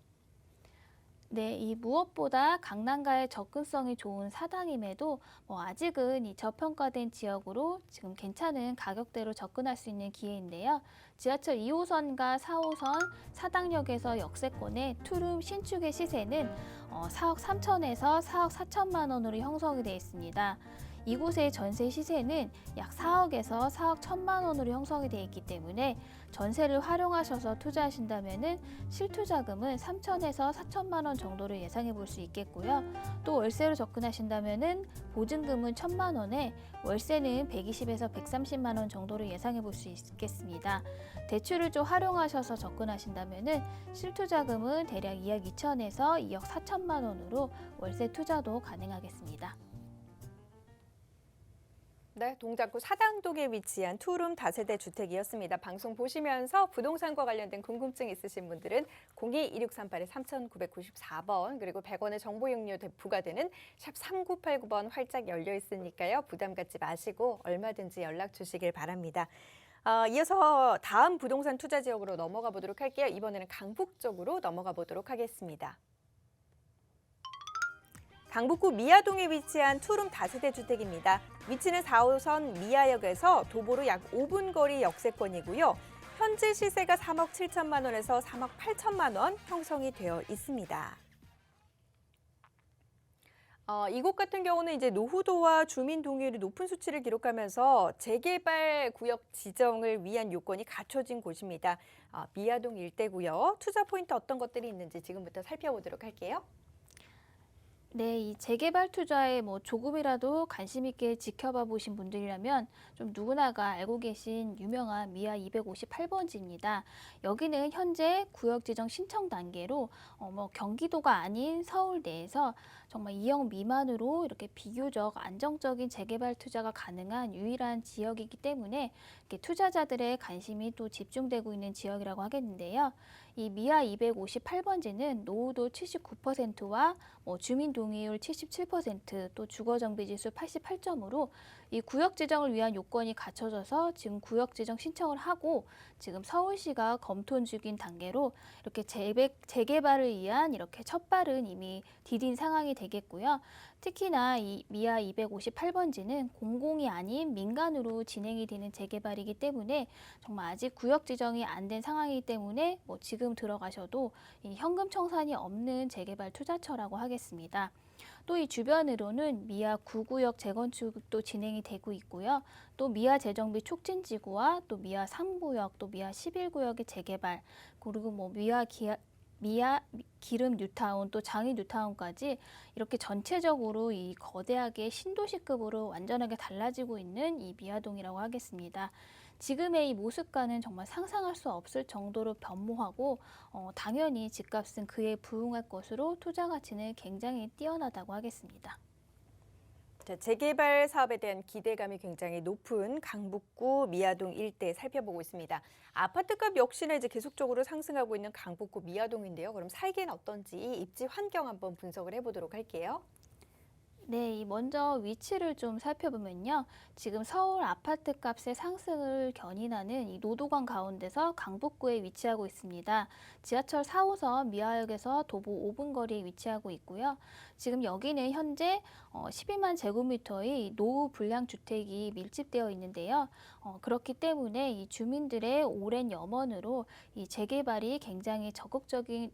네, 이 무엇보다 강남과의 접근성이 좋은 사당임에도 아직은 이 저평가된 지역으로 지금 괜찮은 가격대로 접근할 수 있는 기회인데요. 지하철 2호선과 4호선 사당역에서 역세권의 투룸 신축의 시세는 4억 3천에서 4억 4천만 원으로 형성이 되어 있습니다. 이곳의 전세 시세는 약 4억에서 4억 1천만 원으로 형성이 되어 있기 때문에 전세를 활용하셔서 투자하신다면 실투자금은 3천에서 4천만 원 정도를 예상해 볼 수 있겠고요. 또 월세로 접근하신다면 보증금은 1천만 원에 월세는 120에서 130만 원 정도를 예상해 볼 수 있겠습니다. 대출을 좀 활용하셔서 접근하신다면 실투자금은 대략 2억 2천에서 2억 4천만 원으로 월세 투자도 가능하겠습니다. 네, 동작구 사당동에 위치한 투룸 다세대 주택이었습니다. 방송 보시면서 부동산과 관련된 궁금증 있으신 분들은 02-2638-3994번 그리고 100원의 정보 이용료 부과되는 샵 3989번 활짝 열려 있으니까요. 부담 갖지 마시고 얼마든지 연락 주시길 바랍니다. 이어서 다음 부동산 투자 지역으로 넘어가 보도록 할게요. 이번에는 강북 쪽으로 넘어가 보도록 하겠습니다. 강북구 미아동에 위치한 투룸 다세대 주택입니다. 위치는 4호선 미아역에서 도보로 약 5분 거리 역세권이고요. 현재 시세가 3억 7천만 원에서 3억 8천만 원 형성이 되어 있습니다. 이곳 같은 경우는 이제 노후도와 주민 동의율이 높은 수치를 기록하면서 재개발 구역 지정을 위한 요건이 갖춰진 곳입니다. 미아동 일대고요. 투자 포인트 어떤 것들이 있는지 지금부터 살펴보도록 할게요. 네, 이 재개발 투자에 뭐 조금이라도 관심 있게 지켜봐 보신 분들이라면 좀 누구나가 알고 계신 유명한 미아 258번지입니다. 여기는 현재 구역 지정 신청 단계로 뭐 경기도가 아닌 서울 내에서 정말 2억 미만으로 이렇게 비교적 안정적인 재개발 투자가 가능한 유일한 지역이기 때문에 이렇게 투자자들의 관심이 또 집중되고 있는 지역이라고 하겠는데요. 이 미아 258번지는 노후도 79%와 주민 동의율 77%, 또 주거 정비 지수 88점으로 이 구역 지정을 위한 요건이 갖춰져서 지금 구역 지정 신청을 하고 지금 서울시가 검토 중인 단계로 이렇게 재개발을 위한 이렇게 첫 발은 이미 디딘 상황이 되겠고요. 특히나 이 미아 258번지는 공공이 아닌 민간으로 진행이 되는 재개발이기 때문에 정말 아직 구역 지정이 안 된 상황이기 때문에 지금 들어가셔도 이 현금 청산이 없는 재개발 투자처라고 하겠습니다. 또 이 주변으로는 미아 9구역 재건축도 진행이 되고 있고요. 또 미아 재정비 촉진지구와 또 미아 3구역, 또 미아 11구역의 재개발, 그리고 미아 기름 뉴타운, 또 장위 뉴타운까지 이렇게 전체적으로 이 거대하게 신도시급으로 완전하게 달라지고 있는 이 미아동이라고 하겠습니다. 지금의 이 모습과는 정말 상상할 수 없을 정도로 변모하고 당연히 집값은 그에 부응할 것으로 투자 가치는 굉장히 뛰어나다고 하겠습니다. 자, 재개발 사업에 대한 기대감이 굉장히 높은 강북구 미아동 일대 살펴보고 있습니다. 아파트값 역시나 이제 계속적으로 상승하고 있는 강북구 미아동인데요. 그럼 살기는 어떤지 입지 환경 한번 분석을 해보도록 할게요. 네, 먼저 위치를 좀 살펴보면요. 지금 서울 아파트 값의 상승을 견인하는 이 노도관 가운데서 강북구에 위치하고 있습니다. 지하철 4호선 미아역에서 도보 5분 거리에 위치하고 있고요. 지금 여기는 현재 12만 제곱미터의 노후 불량 주택이 밀집되어 있는데요. 그렇기 때문에 이 주민들의 오랜 염원으로 이 재개발이 굉장히 적극적인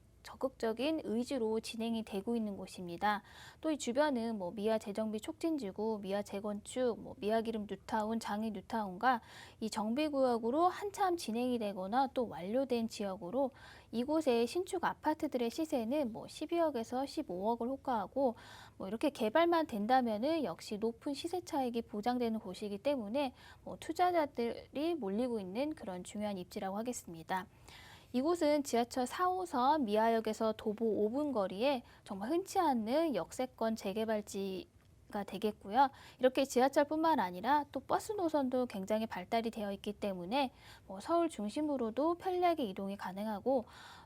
의지로 진행이 되고 있는 곳입니다. 또 이 주변은 미아 재정비 촉진지구, 미아 재건축, 미아 기름 뉴타운, 장위 뉴타운과 이 정비구역으로 한참 진행이 되거나 또 완료된 지역으로 이곳의 신축 아파트들의 시세는 12억에서 15억을 호가하고 이렇게 개발만 된다면은 역시 높은 시세 차익이 보장되는 곳이기 때문에 투자자들이 몰리고 있는 그런 중요한 입지라고 하겠습니다. 이곳은 지하철 4호선 미아역에서 도보 5분 거리에 정말 흔치 않는 역세권 재개발지가 되겠고요. 이렇게 지하철뿐만 아니라 또 버스 노선도 굉장히 발달이 되어 있기 때문에 서울 중심부로도 편리하게 이동이 가능하고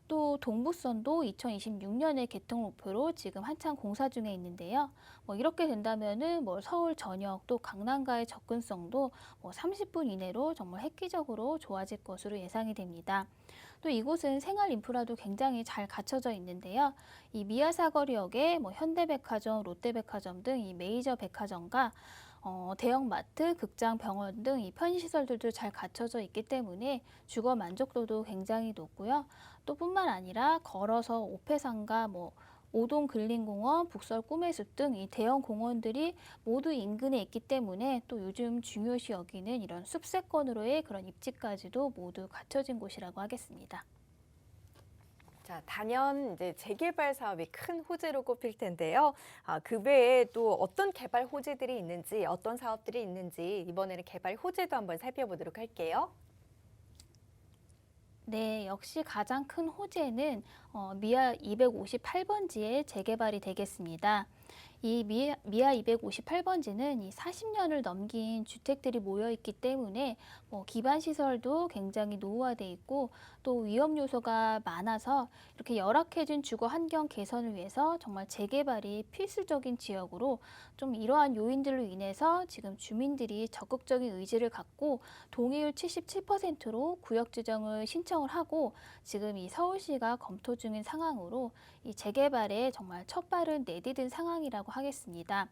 또 동부선도 2026년에 개통 목표로 지금 한창 공사 중에 있는데요. 이렇게 된다면은 서울 전역 또 강남과의 접근성도 30분 이내로 정말 획기적으로 좋아질 것으로 예상이 됩니다. 또 이곳은 생활 인프라도 굉장히 잘 갖춰져 있는데요. 이 미아사거리역에 현대백화점, 롯데백화점 등 이 메이저 백화점과 대형마트, 극장, 병원 등 이 편의시설들도 잘 갖춰져 있기 때문에 주거 만족도도 굉장히 높고요. 또 뿐만 아니라 걸어서 오페상가, 오동 근린공원, 북설 꿈의숲 등 이 대형 공원들이 모두 인근에 있기 때문에 또 요즘 중요시 여기는 이런 숲세권으로의 그런 입지까지도 모두 갖춰진 곳이라고 하겠습니다. 자, 단연 이제 재개발 사업이 큰 호재로 꼽힐 텐데요. 그 외에 또 어떤 개발 호재들이 있는지, 어떤 사업들이 있는지 이번에는 개발 호재도 한번 살펴보도록 할게요. 네, 역시 가장 큰 호재는 미아 258번지의 재개발이 되겠습니다. 이 미아 258번지는 이 40년을 넘긴 주택들이 모여 있기 때문에 기반 시설도 굉장히 노후화돼 있고 또 위험 요소가 많아서 이렇게 열악해진 주거 환경 개선을 위해서 정말 재개발이 필수적인 지역으로 좀 이러한 요인들로 인해서 지금 주민들이 적극적인 의지를 갖고 동의율 77%로 구역 지정을 신청을 하고 지금 이 서울시가 검토 중인 상황으로 이 재개발에 정말 첫 발은 내디딘 상황이라고 하겠습니다.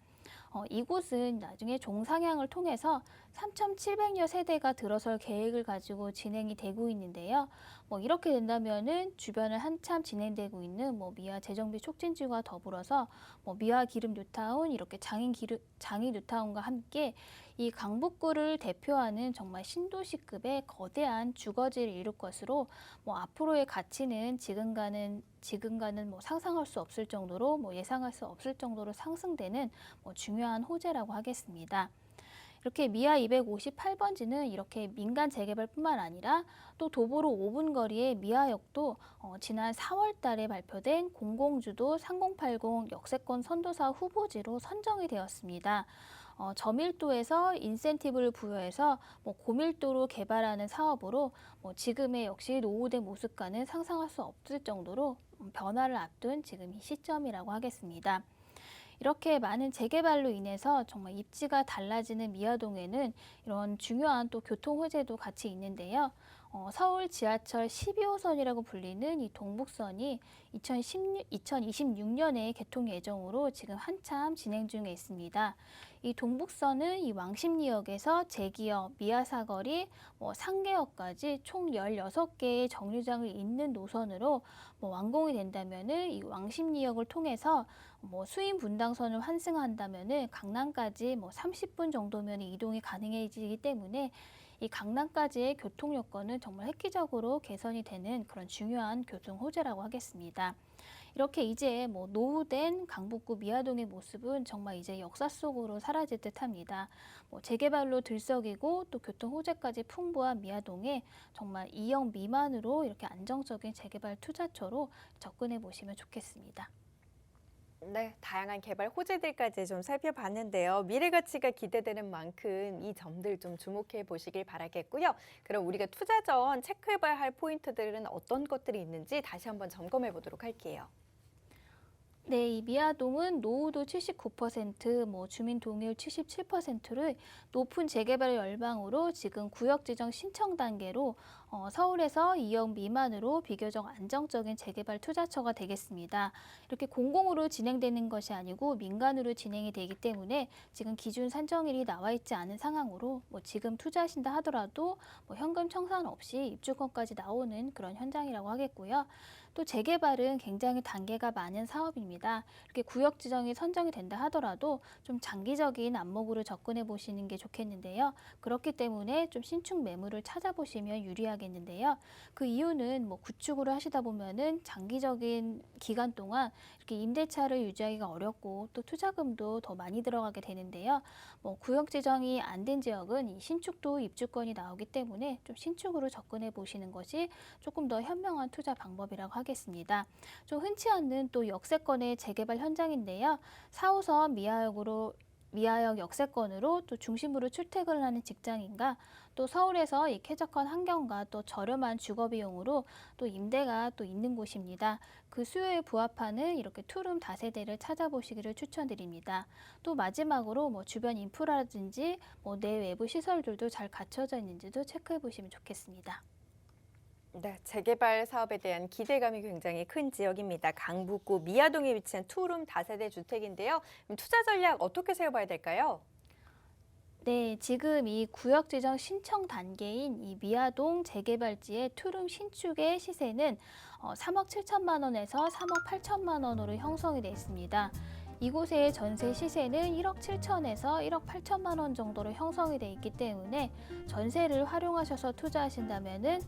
이곳은 나중에 종상향을 통해서 3,700여 세대가 들어설 계획을 가지고 진행이 되고 있는데요. 뭐 이렇게 된다면은 주변을 한참 진행되고 있는 뭐 미아 재정비 촉진지와 더불어서 뭐 미아 기름 뉴타운 이렇게 장이 뉴타운과 함께 이 강북구를 대표하는 정말 신도시급의 거대한 주거지를 이룰 것으로 뭐 앞으로의 가치는 지금과는 뭐 상상할 수 없을 정도로 뭐 예상할 수 없을 정도로 상승되는 뭐 중요한 호재라고 하겠습니다. 이렇게 미아 258번지는 이렇게 민간 재개발뿐만 아니라 또 도보로 5분 거리의 미아역도 지난 4월 달에 발표된 공공주도 3080 역세권 선도사 후보지로 선정이 되었습니다. 저밀도에서 인센티브를 부여해서 뭐 고밀도로 개발하는 사업으로 뭐 지금의 역시 노후된 모습과는 상상할 수 없을 정도로 변화를 앞둔 지금 이 시점이라고 하겠습니다. 이렇게 많은 재개발로 인해서 정말 입지가 달라지는 미아동에는 이런 중요한 또 교통 호재도 같이 있는데요. 서울 지하철 12호선이라고 불리는 이 동북선이 2026년에 개통 예정으로 지금 한참 진행 중에 있습니다. 이 동북선은 이 왕십리역에서 제기역, 미아사거리, 상계역까지 총 16개의 정류장을 잇는 노선으로 완공이 된다면은 이 왕십리역을 통해서 수인 분당선을 환승한다면은 강남까지 30분 정도면 이동이 가능해지기 때문에 이 강남까지의 교통 여건은 정말 획기적으로 개선이 되는 그런 중요한 교통 호재라고 하겠습니다. 이렇게 이제 노후된 강북구 미아동의 모습은 정말 이제 역사 속으로 사라질 듯합니다. 재개발로 들썩이고 또 교통 호재까지 풍부한 미아동에 정말 2억 미만으로 이렇게 안정적인 재개발 투자처로 접근해 보시면 좋겠습니다. 네, 다양한 개발 호재들까지 좀 살펴봤는데요. 미래 가치가 기대되는 만큼 이 점들 좀 주목해 보시길 바라겠고요. 그럼 우리가 투자 전 체크해봐야 할 포인트들은 어떤 것들이 있는지 다시 한번 점검해 보도록 할게요. 네, 이 미아동은 노후도 79%, 주민 동의율 77%를 높은 재개발 열망으로 지금 구역 지정 신청 단계로 서울에서 2억 미만으로 비교적 안정적인 재개발 투자처가 되겠습니다. 이렇게 공공으로 진행되는 것이 아니고 민간으로 진행이 되기 때문에 지금 기준 산정일이 나와 있지 않은 상황으로 지금 투자하신다 하더라도 현금 청산 없이 입주권까지 나오는 그런 현장이라고 하겠고요. 또 재개발은 굉장히 단계가 많은 사업입니다. 이렇게 구역 지정이 선정이 된다 하더라도 좀 장기적인 안목으로 접근해 보시는 게 좋겠는데요. 그렇기 때문에 좀 신축 매물을 찾아보시면 유리하겠는데요. 그 이유는 구축으로 하시다 보면은 장기적인 기간 동안 이렇게 임대차를 유지하기가 어렵고 또 투자금도 더 많이 들어가게 되는데요. 구역 지정이 안 된 지역은 이 신축도 입주권이 나오기 때문에 좀 신축으로 접근해 보시는 것이 조금 더 현명한 투자 방법이라고 하겠습니다. 좀 흔치 않는 또 역세권의 재개발 현장인데요. 4호선 미아역 역세권으로 또 중심으로 출퇴근을 하는 직장인과 또 서울에서 이 쾌적한 환경과 또 저렴한 주거 비용으로 또 임대가 또 있는 곳입니다. 그 수요에 부합하는 이렇게 투룸 다세대를 찾아보시기를 추천드립니다. 또 마지막으로 주변 인프라라든지 내 외부 시설들도 잘 갖춰져 있는지도 체크해 보시면 좋겠습니다. 네, 재개발 사업에 대한 기대감이 굉장히 큰 지역입니다. 강북구 미아동에 위치한 투룸 다세대 주택인데요. 그럼 투자 전략 어떻게 세워봐야 될까요? 네, 지금 이 구역 지정 신청 단계인 이 미아동 재개발지의 투룸 신축의 시세는 3억 7천만 원에서 3억 8천만 원으로 형성이 되어 있습니다. 이곳의 전세 시세는 1억 7천에서 1억 8천만 원 정도로 형성이 되어 있기 때문에 전세를 활용하셔서 투자하신다면은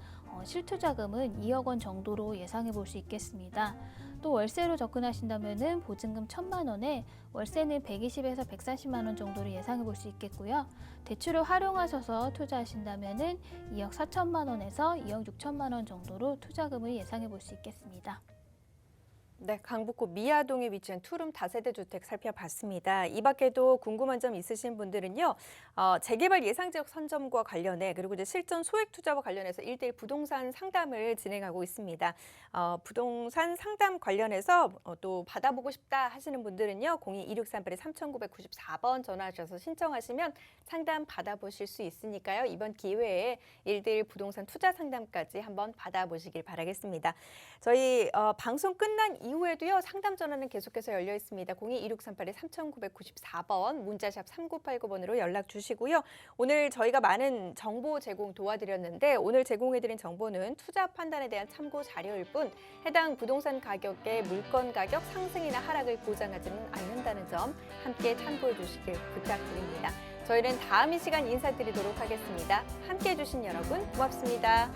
실투자금은 2억 원 정도로 예상해 볼 수 있겠습니다. 또 월세로 접근하신다면은 보증금 1,000만 원에 월세는 120에서 140만 원 정도로 예상해 볼 수 있겠고요. 대출을 활용하셔서 투자하신다면은 2억 4천만 원에서 2억 6천만 원 정도로 투자금을 예상해 볼 수 있겠습니다. 네, 강북구 미아동에 위치한 투룸 다세대 주택 살펴봤습니다. 이 밖에도 궁금한 점 있으신 분들은요. 재개발 예상지역 선점과 관련해 그리고 이제 실전 소액 투자와 관련해서 1:1 부동산 상담을 진행하고 있습니다. 부동산 상담 관련해서 또 받아보고 싶다 하시는 분들은요. 02-2638-3994번 전화하셔서 신청하시면 상담 받아보실 수 있으니까요. 이번 기회에 1:1 부동산 투자 상담까지 한번 받아보시길 바라겠습니다. 저희 방송 끝난 이후 이후에도요, 상담 전화는 계속해서 열려 있습니다. 02-2638-3994번, 문자샵 3989번으로 연락 주시고요. 오늘 저희가 많은 정보 제공 도와드렸는데 오늘 제공해드린 정보는 투자 판단에 대한 참고 자료일 뿐 해당 부동산 가격의 물건 가격 상승이나 하락을 보장하지는 않는다는 점 함께 참고해 주시길 부탁드립니다. 저희는 다음 이 시간 인사드리도록 하겠습니다. 함께해 주신 여러분 고맙습니다.